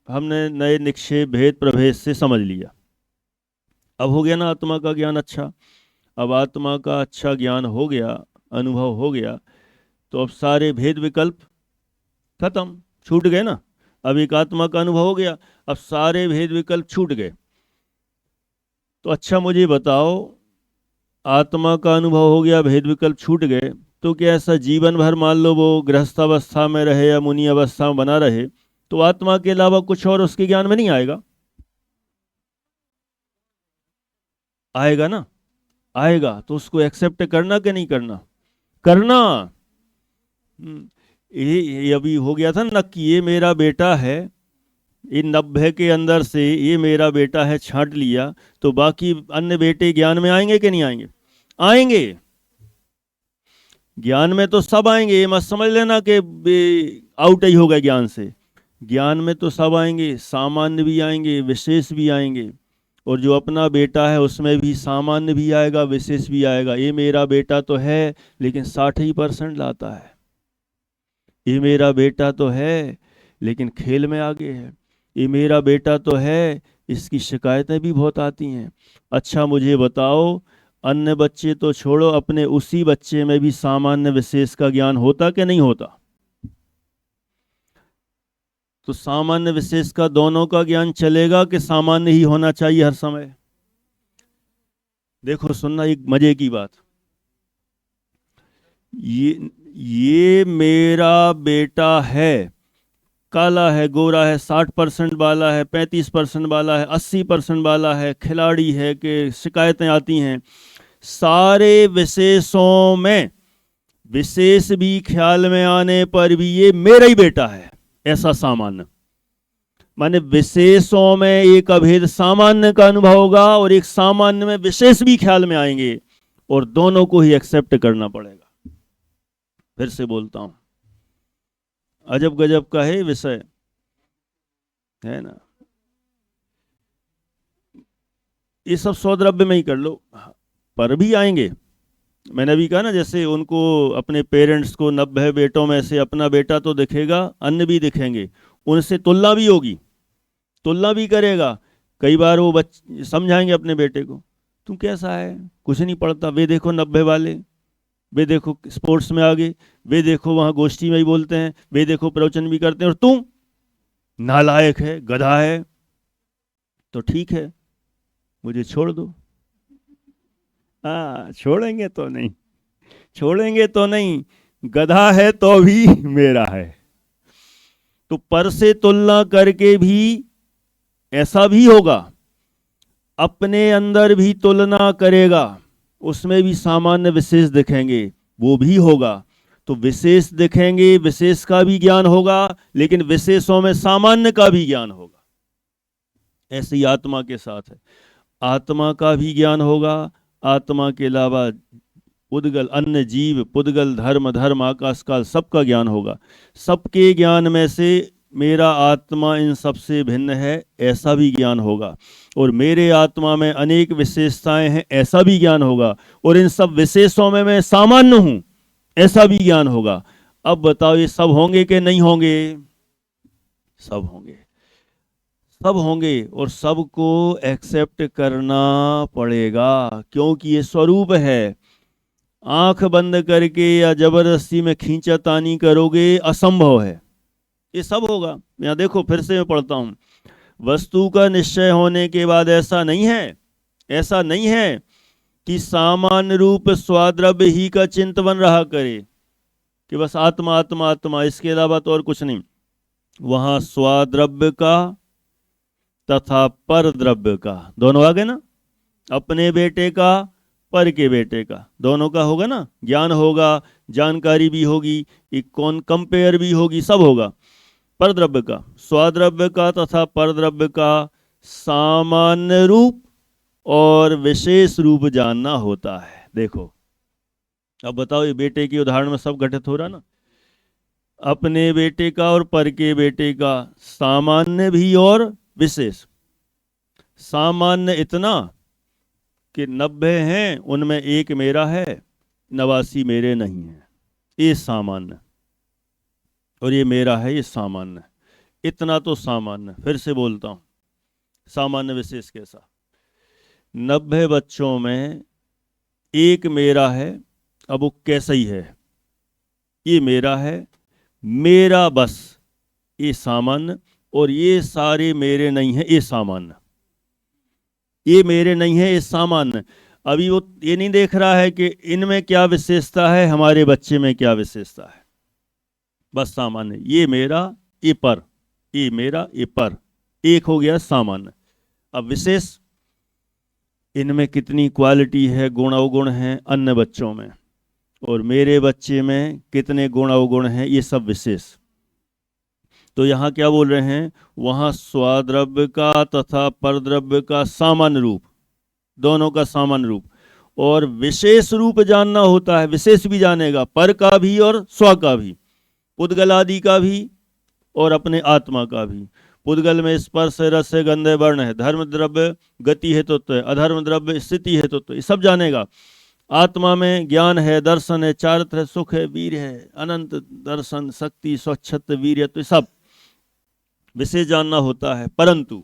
हमने नए निक्षेप भेद प्रभेद से समझ लिया, अब हो गया ना आत्मा का ज्ञान अच्छा। अब आत्मा का अच्छा ज्ञान हो गया, अनुभव हो गया, तो अब सारे भेद विकल्प खत्म, छूट गए ना। अब एक आत्मा का अनुभव हो गया, अब सारे भेद विकल्प छूट गए। तो अच्छा मुझे बताओ, आत्मा का अनुभव हो गया, भेद विकल्प छूट गए, तो क्या ऐसा जीवन भर मान लो वो गृहस्थावस्था में रहे या मुनि अवस्था में बना रहे, तो आत्मा के अलावा कुछ और उसके ज्ञान में नहीं आएगा? आएगा ना, आएगा। तो उसको एक्सेप्ट करना कि नहीं करना? करना। ये अभी हो गया था ना कि ये मेरा बेटा है, इन 90 के अंदर से ये मेरा बेटा है छांट लिया, तो बाकी अन्य बेटे ज्ञान में आएंगे कि नहीं आएंगे? आएंगे। ज्ञान में तो सब आएंगे, ये मत समझ लेना कि आउट ही हो गए ज्ञान से। ज्ञान में तो सब आएंगे, सामान्य भी आएंगे, विशेष भी आएंगे। और जो अपना बेटा है उसमें भी सामान्य भी आएगा, विशेष भी आएगा। ये मेरा बेटा तो है लेकिन 60% लाता है, ये मेरा बेटा तो है लेकिन खेल में आगे है, ये मेरा बेटा तो है, इसकी शिकायतें भी बहुत आती हैं। अच्छा मुझे बताओ, अन्य बच्चे तो छोड़ो, अपने उसी बच्चे में भी सामान्य विशेष का ज्ञान होता कि नहीं होता? तो सामान्य विशेष का दोनों का ज्ञान चलेगा कि सामान्य ही होना चाहिए हर समय? देखो सुनना एक मजे की बात, ये मेरा बेटा है, काला है, गोरा है, 60% वाला है, 35% वाला है, 80% वाला है, खिलाड़ी है, कि शिकायतें आती हैं। सारे विशेषों में विशेष भी ख्याल में आने पर भी ये मेरा ही बेटा है, ऐसा सामान्य। माने विशेषों में एक अभेद सामान्य का अनुभव होगा और एक सामान्य में विशेष भी ख्याल में आएंगे, और दोनों को ही एक्सेप्ट करना पड़ेगा। फिर से बोलता हूं, अजब गजब का है विषय, है ना। ये सब स्वद्रव्य में ही कर लो। पर भी आएंगे, मैंने अभी कहा ना, जैसे उनको अपने पेरेंट्स को 90 बेटों में से अपना बेटा तो दिखेगा, अन्य भी दिखेंगे, उनसे तुलना भी होगी, तुलना भी करेगा। कई बार वो समझाएंगे अपने बेटे को, तू कैसा है, कुछ नहीं पढ़ता, वे देखो 90 वाले, वे देखो स्पोर्ट्स में आगे, वे देखो वहाँ गोष्ठी में ही बोलते हैं, वे देखो प्रवचन भी करते हैं, और तू नालायक है, गधा है। तो ठीक है, मुझे छोड़ दो। छोड़ेंगे तो नहीं, छोड़ेंगे तो नहीं, गधा है तो भी मेरा है। तो पर से तुलना करके भी ऐसा भी होगा, अपने अंदर भी तुलना करेगा, उसमें भी सामान्य विशेष दिखेंगे, वो भी होगा। तो विशेष दिखेंगे, विशेष का भी ज्ञान होगा, लेकिन विशेषों में सामान्य का भी ज्ञान होगा। ऐसे ही आत्मा के साथ है, आत्मा का भी ज्ञान होगा, आत्मा के अलावा पुद्गल, अन्य जीव, पुद्गल, धर्म, धर्म, आकाश काल, सबका ज्ञान होगा। सबके ज्ञान में से मेरा आत्मा इन सबसे भिन्न है, ऐसा भी ज्ञान होगा। और मेरे आत्मा में अनेक विशेषताएं हैं, ऐसा भी ज्ञान होगा। और इन सब विशेषों में मैं सामान्य हूं, ऐसा भी ज्ञान होगा। अब बताओ, ये सब होंगे कि नहीं होंगे? सब होंगे, सब होंगे, और सबको एक्सेप्ट करना पड़ेगा, क्योंकि ये स्वरूप है। आंख बंद करके या जबरदस्ती में खींचातानी करोगे, असंभव है। ये सब होगा। यहाँ देखो, फिर से मैं पढ़ता हूं, वस्तु का निश्चय होने के बाद ऐसा नहीं है, ऐसा नहीं है कि सामान्य रूप स्वाद्रव्य ही का चिंतन रहा करे, कि बस आत्मा आत्मा आत्मा, इसके अलावा तो और कुछ नहीं। वहां स्वाद्रव्य का तथा पर द्रव्य का, दोनों आ गए ना, अपने बेटे का, पर के बेटे का, दोनों का होगा ना, ज्ञान होगा, जानकारी भी होगी, एक कौन कंपेयर भी होगी, सब होगा। परद्रव्य का, स्वाद्रव्य का तथा परद्रव्य का सामान्य रूप और विशेष रूप जानना होता है। देखो, अब बताओ, ये बेटे के उदाहरण में सब घटित हो रहा ना, अपने बेटे का और पर के बेटे का, सामान्य भी और विशेष। सामान्य इतना कि 90 हैं, उनमें एक मेरा है, 89 मेरे नहीं है, ये सामान्य। और ये मेरा है, ये सामान्य। इतना तो सामान्य। फिर से बोलता हूं, सामान्य विशेष कैसा? 90 बच्चों में एक मेरा है। अब वो कैसा ही है, ये मेरा है, मेरा बस, ये सामान्य। और ये सारे मेरे नहीं है, ये सामान्य। ये मेरे नहीं है, ये सामान्य। अभी वो ये नहीं देख रहा है कि इनमें क्या विशेषता है, हमारे बच्चे में क्या विशेषता है, बस सामान्य। ये मेरा, ये पर, ये मेरा, ये पर, एक हो गया सामान्य। अब विशेष, इनमें कितनी क्वालिटी है, गुण अवगुण हैं अन्य बच्चों में, और मेरे बच्चे में कितने गुण अवगुण हैं, ये सब विशेष। तो यहाँ क्या बोल रहे हैं, वहाँ स्वाद्रव्य का तथा परद्रव्य का सामान्य रूप, दोनों का सामान्य रूप, और विशेष रूप जानना होता है। विशेष भी जानेगा, पर का भी और स्व का भी, पुद्गल आदि का भी और अपने आत्मा का भी। पुद्गल में स्पर्श, रस, गंध, वर्ण है, धर्म द्रव्य गति हेतुत्व है, अधर्म द्रव्य स्थिति हेतुत्व, ये सब जानेगा। आत्मा में ज्ञान है, दर्शन है, चारित्र है, सुख है, वीर है, अनंत दर्शन, शक्ति, स्वच्छत्व, वीर्य, तो सब विशेष जानना होता है। परंतु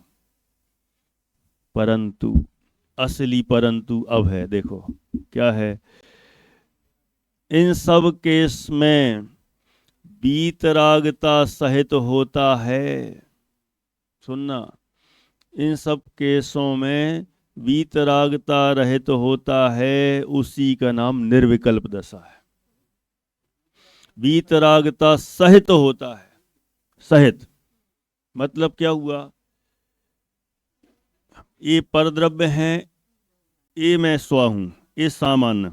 परंतु असली परंतु अब है, देखो क्या है, इन सब केस में वीतरागता सहित होता है। सुनना, इन सब केसों में वीतरागता रहित होता है, उसी का नाम निर्विकल्प दशा है। वीतरागता सहित होता है, सहित मतलब क्या हुआ, ये परद्रव्य हैं, ये मैं स्व हूं, ये सामान्य,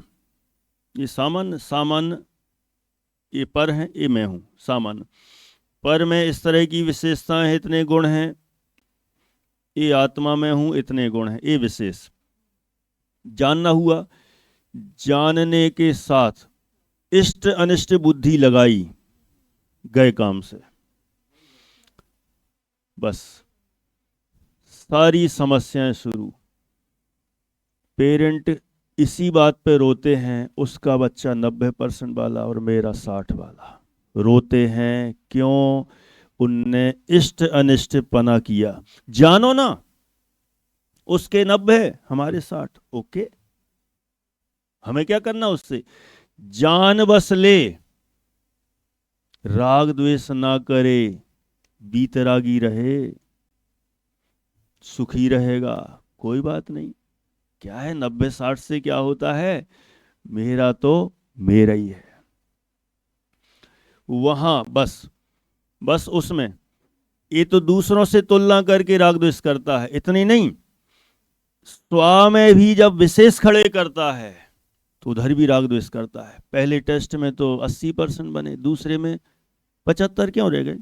ये सामान्य, सामान्य, ये पर हैं, ये मैं हूं, सामान्य। पर में इस तरह की विशेषताएं हैं, इतने गुण हैं, ये आत्मा में हूं, इतने गुण हैं, ये विशेष जानना हुआ। जानने के साथ इष्ट अनिष्ट बुद्धि लगाई, गए काम से, बस सारी समस्याएं शुरू। पेरेंट इसी बात पे रोते हैं, उसका बच्चा 90% वाला और मेरा 60 वाला। रोते हैं क्यों? उनने इष्ट अनिष्ट पना किया। जानो ना, उसके 90 हमारे 60। ओके, हमें क्या करना उससे? जान बस ले, राग द्वेष ना करे, बीतरागी रहे, सुखी रहेगा, कोई बात नहीं। क्या है 90-60 से क्या होता है? मेरा तो मेरा ही है। वहां बस उसमें ये तो दूसरों से तुलना करके राग द्वेष करता है, इतनी नहीं, स्व में भी जब विशेष खड़े करता है तो उधर भी राग द्वेष करता है। पहले टेस्ट में तो 80% बने, दूसरे में 75 क्यों रह गए?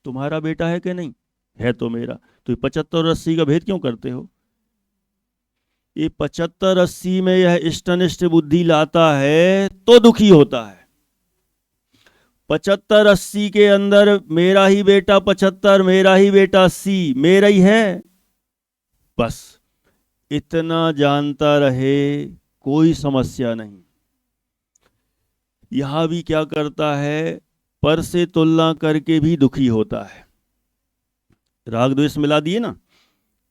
तुम्हारा बेटा है कि नहीं? है तो मेरा। तो ये 75 और 80 का भेद क्यों करते हो? ये 75-80 में यह इष्टनिष्ठ बुद्धि लाता है तो दुखी होता है। 75-80 के अंदर मेरा ही बेटा 75, मेरा ही बेटा 80, मेरा ही है, बस इतना जानता रहे, कोई समस्या नहीं। यहां भी क्या करता है? पर से तुलना करके भी दुखी होता है। राग द्वेष मिला दिए ना।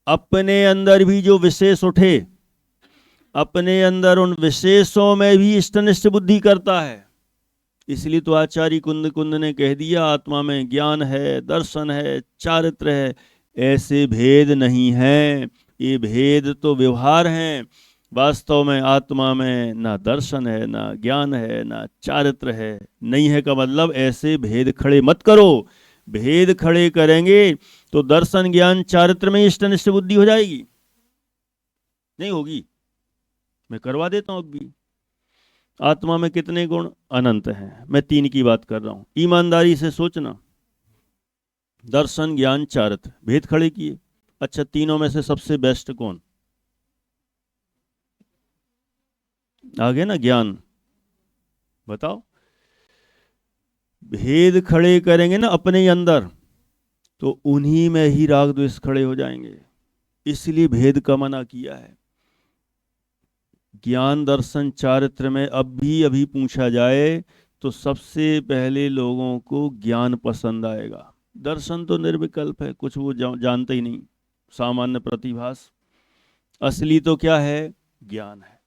अपने अंदर भी जो विशेष उठे, अपने अंदर उन विशेषों में भी इष्टनिष्ठ बुद्धि करता है। इसलिए तो आचार्य कुंद कुंद ने कह दिया, आत्मा में ज्ञान है, दर्शन है, चारित्र है, ऐसे भेद नहीं है। ये भेद तो व्यवहार हैं, वास्तव में आत्मा में ना दर्शन है, ना ज्ञान है, ना चारित्र है। नहीं है का मतलब ऐसे भेद खड़े मत करो। भेद खड़े करेंगे तो दर्शन ज्ञान चारित्र में इष्टनिष्ठ बुद्धि हो जाएगी, नहीं होगी। मैं करवा देता हूं। अब भी आत्मा में कितने गुण? अनंत हैं। मैं 3 की बात कर रहा हूं, ईमानदारी से सोचना। दर्शन ज्ञान चारित्र भेद खड़े किए। अच्छा, तीनों में से सबसे बेस्ट कौन? आगे ना ज्ञान, बताओ। भेद खड़े करेंगे ना अपने ही अंदर, तो उन्हीं में ही राग द्वेष खड़े हो जाएंगे। इसलिए भेद का मना किया है। ज्ञान दर्शन चारित्र में अब भी अभी पूछा जाए तो सबसे पहले लोगों को ज्ञान पसंद आएगा। दर्शन तो निर्विकल्प है, कुछ वो जानते ही नहीं, सामान्य प्रतिभास। असली तो क्या है? ज्ञान है।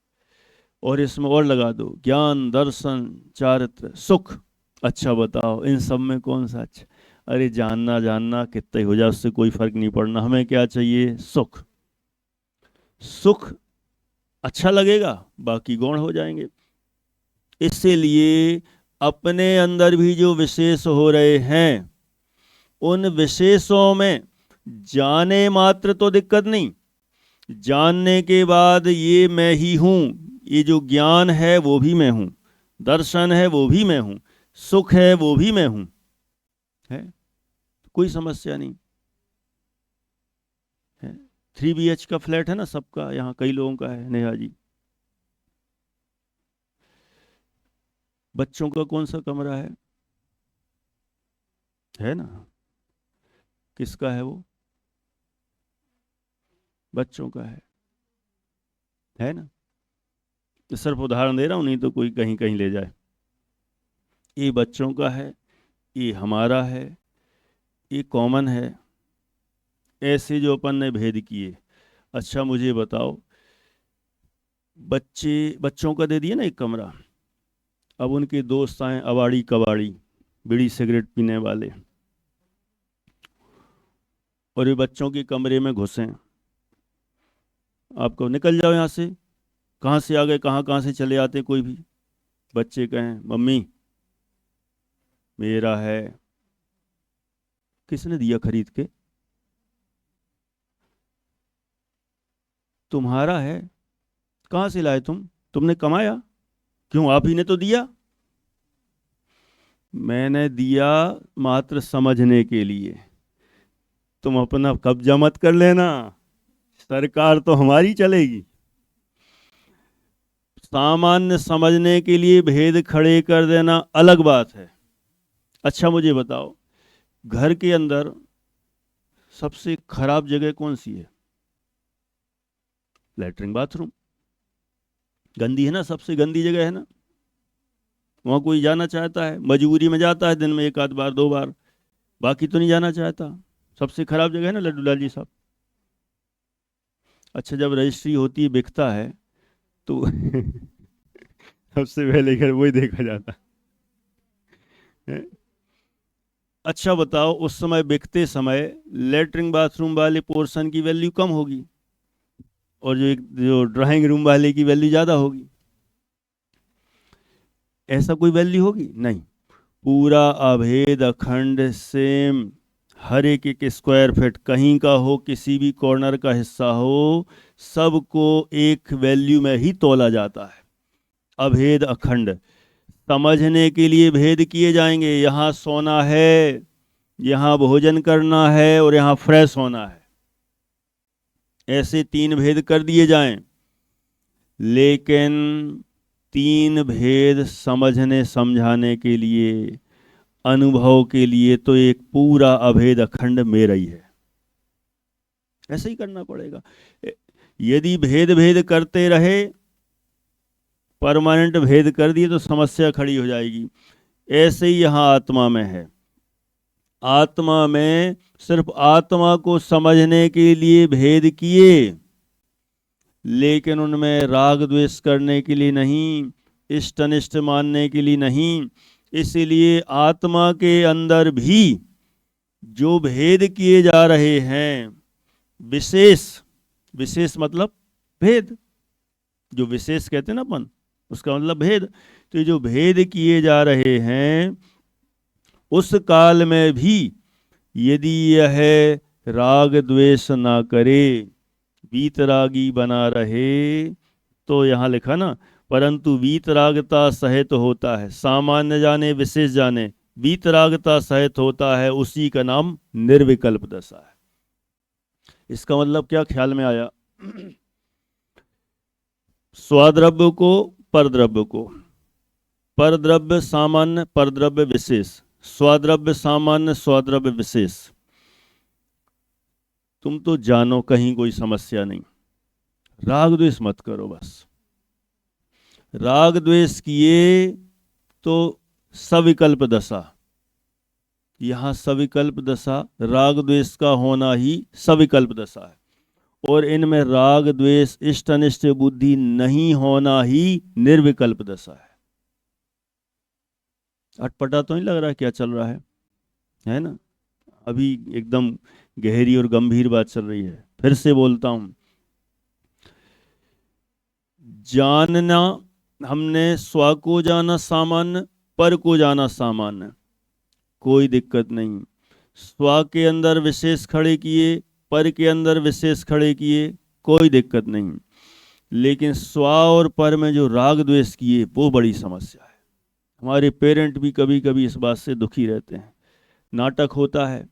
और इसमें और लगा दो, ज्ञान दर्शन चारित्र सुख। अच्छा बताओ इन सब में कौन सा अच्छा? अरे जानना जानना कितना ही हो जाए, उससे कोई फर्क नहीं पड़ना। हमें क्या चाहिए? सुख। सुख अच्छा लगेगा, बाकी गौण हो जाएंगे। इसलिए अपने अंदर भी जो विशेष हो रहे हैं, उन विशेषों में जाने मात्र तो दिक्कत नहीं, जानने के बाद ये मैं ही हूं, ये जो ज्ञान है वो भी मैं हूं, दर्शन है वो भी मैं हूं, सुख है वो भी मैं हूं, है कोई समस्या नहीं है। 3 BH का फ्लैट है ना सबका, यहाँ कई लोगों का है। नेहा जी, बच्चों का कौन सा कमरा है ना? किसका है वो? बच्चों का है ना? तो सिर्फ उदाहरण दे रहा हूं, नहीं तो कोई कहीं कहीं ले जाए। ये बच्चों का है, ये हमारा है, ये कॉमन है। ऐसे जो अपन ने भेद किए। अच्छा मुझे बताओ, बच्चों का दे दिया ना एक कमरा, अब उनके दोस्त आए अवाड़ी कबाड़ी, बीड़ी सिगरेट पीने वाले, और ये बच्चों के कमरे में घुसे। आपको निकल जाओ यहाँ से, कहाँ से आ गए, कहाँ कहाँ से चले आते कोई भी। बच्चे कहें मम्मी मेरा है। किसने दिया खरीद के? तुम्हारा है। कहाँ से लाए तुमने कमाया? क्यों, आप ही ने तो दिया। मैंने दिया मात्र समझने के लिए, तुम अपना कब्जा मत कर लेना, सरकार तो हमारी चलेगी। सामान्य समझने के लिए भेद खड़े कर देना अलग बात है। अच्छा मुझे बताओ, घर के अंदर सबसे खराब जगह कौन सी है? लेटरिन बाथरूम गंदी है ना, सबसे गंदी जगह है ना, वहाँ कोई जाना चाहता है, मजबूरी में जाता है दिन में 1 आध बार 2 बार, बाकी तो नहीं जाना चाहता। सबसे खराब जगह है ना लड्डू लाल जी साहब। अच्छा, जब रजिस्ट्री होती है, बिकता है, तो सबसे पहले घर वही देखा जाता है। अच्छा बताओ, उस समय बिकते समय लेटरिन बाथरूम वाले पोर्शन की वैल्यू कम होगी और जो ड्राइंग रूम वाले की वैल्यू ज़्यादा होगी। ऐसा कोई वैल्यू होगी? नहीं। पूरा अभेद अखंड सेम, हर एक स्क्वायर फीट, कहीं का हो, किसी भी कॉर्नर का हिस्सा हो, सबको एक वैल्यू में ही तोला जाता है। अभेद अखंड। समझने के लिए भेद किए जाएंगे, यहाँ सोना है, यहाँ भोजन करना है और यहाँ फ्रेश होना है, ऐसे 3 भेद कर दिए जाएं। लेकिन 3 भेद समझने समझाने के लिए, अनुभव के लिए तो एक पूरा अभेद अखंड मेरा ही है। ऐसे ही करना पड़ेगा। यदि भेद भेद करते रहे, परमानेंट भेद कर दिए, तो समस्या खड़ी हो जाएगी। ऐसे ही यहाँ आत्मा में है। आत्मा में सिर्फ आत्मा को समझने के लिए भेद किए, लेकिन उनमें राग द्वेष करने के लिए नहीं, इष्ट अनिष्ट मानने के लिए नहीं। इसलिए आत्मा के अंदर भी जो भेद किए जा रहे हैं, विशेष, विशेष मतलब भेद, जो विशेष कहते हैं ना अपन, उसका मतलब भेद। तो जो भेद किए जा रहे हैं, उस काल में भी यदि यह राग द्वेष ना करे, वीतरागी बना रहे, तो यहाँ लिखा ना, परंतु वीतरागता सहित होता है, सामान्य जाने विशेष जाने, वीतरागता सहित होता है, उसी का नाम निर्विकल्प दशा है। इसका मतलब क्या ख्याल में आया? स्वाद्रव्य को, परद्रव्य को, परद्रव्य सामान्य, परद्रव्य विशेष, स्वाद्रव्य सामान्य, स्वाद्रव्य विशेष। तुम तो जानो, कहीं कोई समस्या नहीं, राग द्वेष मत करो बस। राग द्वेष किए तो सविकल्प दशा, यहाँ सविकल्प दशा, राग द्वेष का होना ही सविकल्प दशा है, और इनमें राग द्वेष इष्ट अनिष्ट बुद्धि नहीं होना ही निर्विकल्प दशा है। अटपटा तो नहीं लग रहा क्या चल रहा है ना? अभी एकदम गहरी और गंभीर बात चल रही है। फिर से बोलता हूं, जानना, हमने स्व को जाना सामान्य, पर को जाना सामान्य, कोई दिक्कत नहीं। स्व के अंदर विशेष खड़े किए, पर के अंदर विशेष खड़े किए, कोई दिक्कत नहीं। लेकिन स्व और पर में जो राग द्वेष किए, वो बड़ी समस्या है। हमारे पेरेंट भी कभी कभी इस बात से दुखी रहते हैं। नाटक होता है,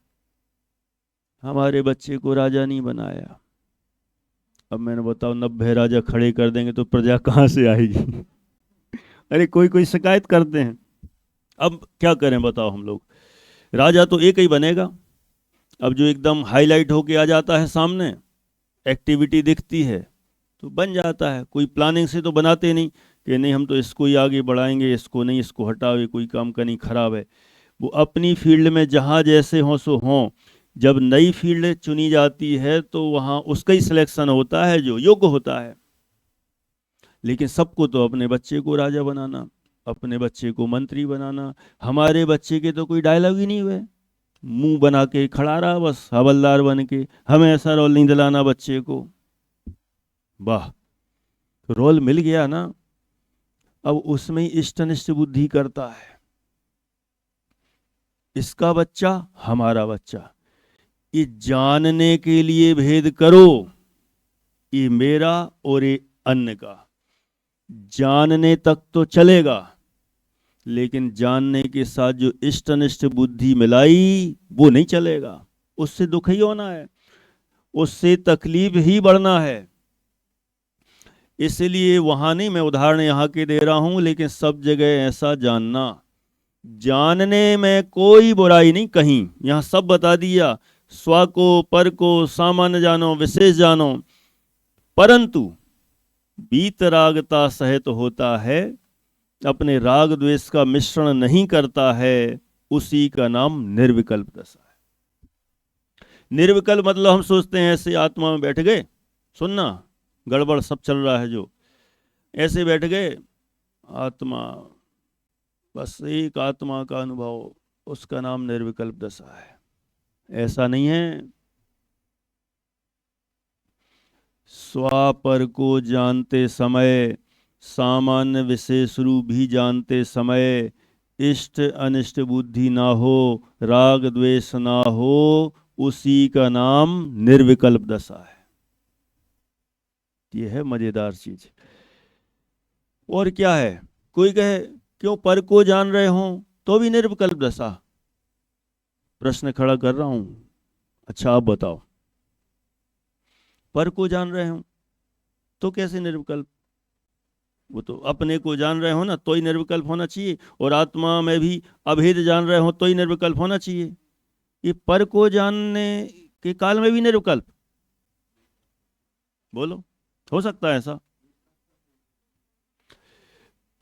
हमारे बच्चे को राजा नहीं बनाया। अब मैंने बताओ, 90 राजा खड़े कर देंगे तो प्रजा कहाँ से आएगी? अरे कोई कोई शिकायत करते हैं। अब क्या करें बताओ हम लोग? राजा तो एक ही बनेगा। अब जो एकदम हाईलाइट होके आ जाता है सामने, एक्टिविटी दिखती है तो बन जाता है। कोई प्लानिंग से तो बनाते नहीं कि नहीं हम तो इसको ही आगे बढ़ाएंगे, इसको नहीं, इसको हटाओ, ये कोई काम का नहीं, खराब है। वो अपनी फील्ड में जहाँ जैसे हों सो हों। जब नई फील्ड चुनी जाती है तो वहाँ उसका ही सिलेक्शन होता है जो योग्य होता है। लेकिन सबको तो अपने बच्चे को राजा बनाना, अपने बच्चे को मंत्री बनाना। हमारे बच्चे के तो कोई डायलॉग ही नहीं हुए, मुंह बना के खड़ा रहा बस हवलदार बन के। हमें ऐसा रोल नहीं दिलाना बच्चे को। वाह, रोल मिल गया ना, अब उसमें ही इष्ट अनिष्ट बुद्धि करता है। इसका बच्चा, हमारा बच्चा। ये जानने के लिए भेद करो, ये मेरा और ये अन्य का। जानने तक तो चलेगा, लेकिन जानने के साथ जो इष्ट अनिष्ट बुद्धि मिलाई, वो नहीं चलेगा। उससे दुख ही होना है, उससे तकलीफ ही बढ़ना है। इसलिए वहां नहीं, मैं उदाहरण यहाँ के दे रहा हूं, लेकिन सब जगह ऐसा जानना। जानने में कोई बुराई नहीं कहीं, यहाँ सब बता दिया। स्व को, पर को, सामान्य जानो, विशेष जानो। परंतु वीतरागता सहित होता है, अपने राग द्वेष का मिश्रण नहीं करता है, उसी का नाम निर्विकल्प दशा है। निर्विकल्प मतलब हम सोचते हैं ऐसे आत्मा में बैठ गए, सुनना गड़बड़ सब चल रहा है, जो ऐसे बैठ गए आत्मा, बस एक आत्मा का अनुभव, उसका नाम निर्विकल्प दशा है। ऐसा नहीं है। स्वापर को जानते समय, सामान्य विशेष रूप भी जानते समय, इष्ट अनिष्ट बुद्धि ना हो, राग द्वेष ना हो, उसी का नाम निर्विकल्प दशा है। यह है मजेदार चीज। और क्या है? कोई कहे क्यों पर को जान रहे हो तो भी निर्विकल्प दशा? प्रश्न खड़ा कर रहा हूं। अच्छा आप बताओ, पर को जान रहे हो तो कैसे निर्विकल्प? वो तो अपने को जान रहे हो ना, तो ही निर्विकल्प होना चाहिए, और आत्मा में भी अभेद जान रहे हो तो ही निर्विकल्प होना चाहिए। ये पर को जानने के काल में भी निर्विकल्प? बोलो, हो सकता है ऐसा?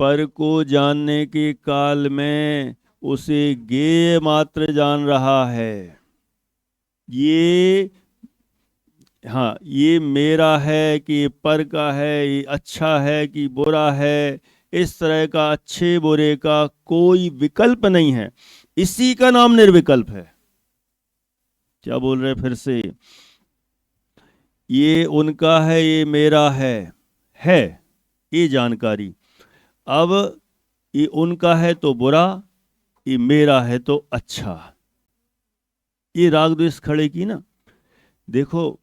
पर को जानने के काल में उसे ज्ञेय मात्र जान रहा है। ये हाँ, ये मेरा है कि ये पर का है, ये अच्छा है कि बुरा है, इस तरह का अच्छे बुरे का कोई विकल्प नहीं है। इसी का नाम निर्विकल्प है। क्या बोल रहे फिर से? ये उनका है, ये मेरा है ये जानकारी। अब ये उनका है तो बुरा, ये मेरा है तो अच्छा। ये राग द्वेष खड़े की ना। देखो,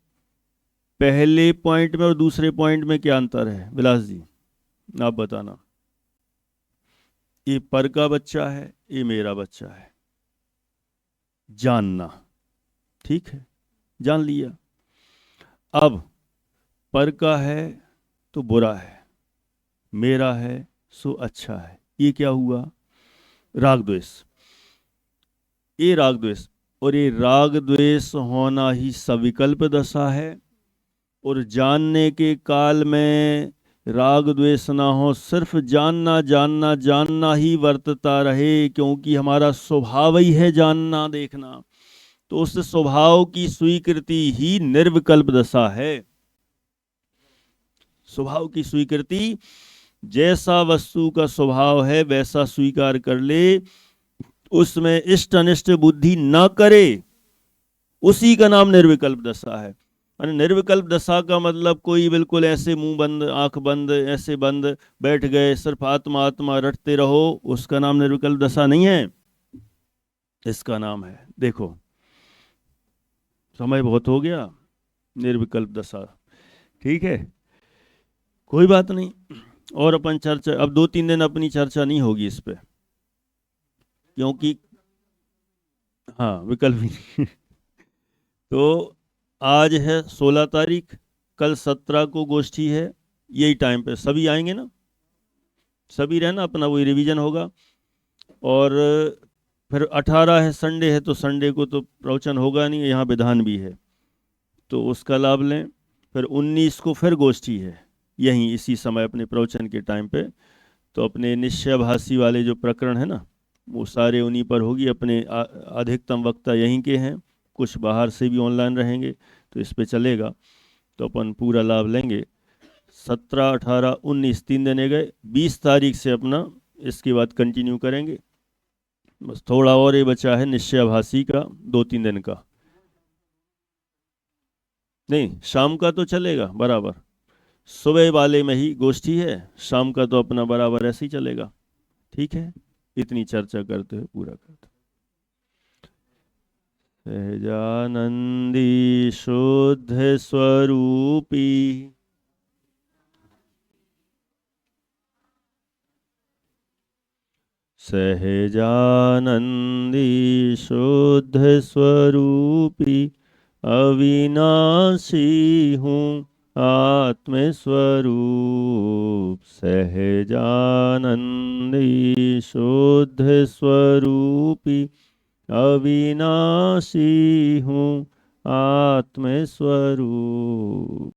पहले पॉइंट में और दूसरे पॉइंट में क्या अंतर है विलास जी, आप बताना। ये पर का बच्चा है, ये मेरा बच्चा है, जानना, ठीक है, जान लिया। अब पर का है तो बुरा है, मेरा है सो अच्छा है, ये क्या हुआ? राग द्वेष। ये राग द्वेष, और ये राग द्वेष होना ही सविकल्प दशा है। और जानने के काल में राग द्वेष ना हो, सिर्फ जानना जानना जानना ही वर्तता रहे, क्योंकि हमारा स्वभाव ही है जानना देखना, तो उस स्वभाव की स्वीकृति ही निर्विकल्प दशा है। स्वभाव की स्वीकृति, जैसा वस्तु का स्वभाव है वैसा स्वीकार कर ले, उसमें इष्ट अनिष्ट बुद्धि ना करे, उसी का नाम निर्विकल्प दशा है। निर्विकल्प दशा का मतलब कोई बिल्कुल ऐसे मुंह बंद आंख बंद ऐसे बंद बैठ गए सिर्फ आत्मा आत्मा रटते रहो, उसका नाम निर्विकल्प दशा नहीं है। इसका नाम है, देखो समय बहुत हो गया, निर्विकल्प दशा, ठीक है, कोई बात नहीं। और अपन चर्चा, अब 2-3 दिन अपनी चर्चा नहीं होगी इस पे, क्योंकि हाँ विकल्प ही नहीं। तो आज है 16 तारीख, कल 17 को गोष्ठी है, यही टाइम पे सभी आएंगे ना? सभी रहना, अपना वही रिवीजन होगा। और फिर 18 है, संडे है, तो संडे को तो प्रवचन होगा नहीं, यहाँ विधान भी है तो उसका लाभ लें। फिर 19 को फिर गोष्ठी है, यहीं इसी समय अपने प्रवचन के टाइम पे। तो अपने निश्चयभाषी वाले जो प्रकरण है ना, वो सारे उन्हीं पर होगी। अपने अधिकतम वक्ता यहीं के हैं, कुछ बाहर से भी ऑनलाइन रहेंगे, तो इस पे चलेगा, तो अपन पूरा लाभ लेंगे। 17, 18, 19 3 दिन गए, 20 तारीख से अपना इसके बाद कंटिन्यू करेंगे। बस थोड़ा और ये बचा है निश्चयभाषी का, 2-3 दिन का। नहीं, शाम का तो चलेगा बराबर, सुबह वाले में ही गोष्ठी है, शाम का तो अपना बराबर ऐसे ही चलेगा, ठीक है। इतनी चर्चा करते हुए पूरा करते। सहजानंदी शुद्ध स्वरूपी, सहजानंदी शुद्ध स्वरूपी, अविनाशी हूँ आत्मस्वरूप। सहजानंदी शुद्ध स्वरूपी, अविनाशी हूँ आत्मस्वरूप।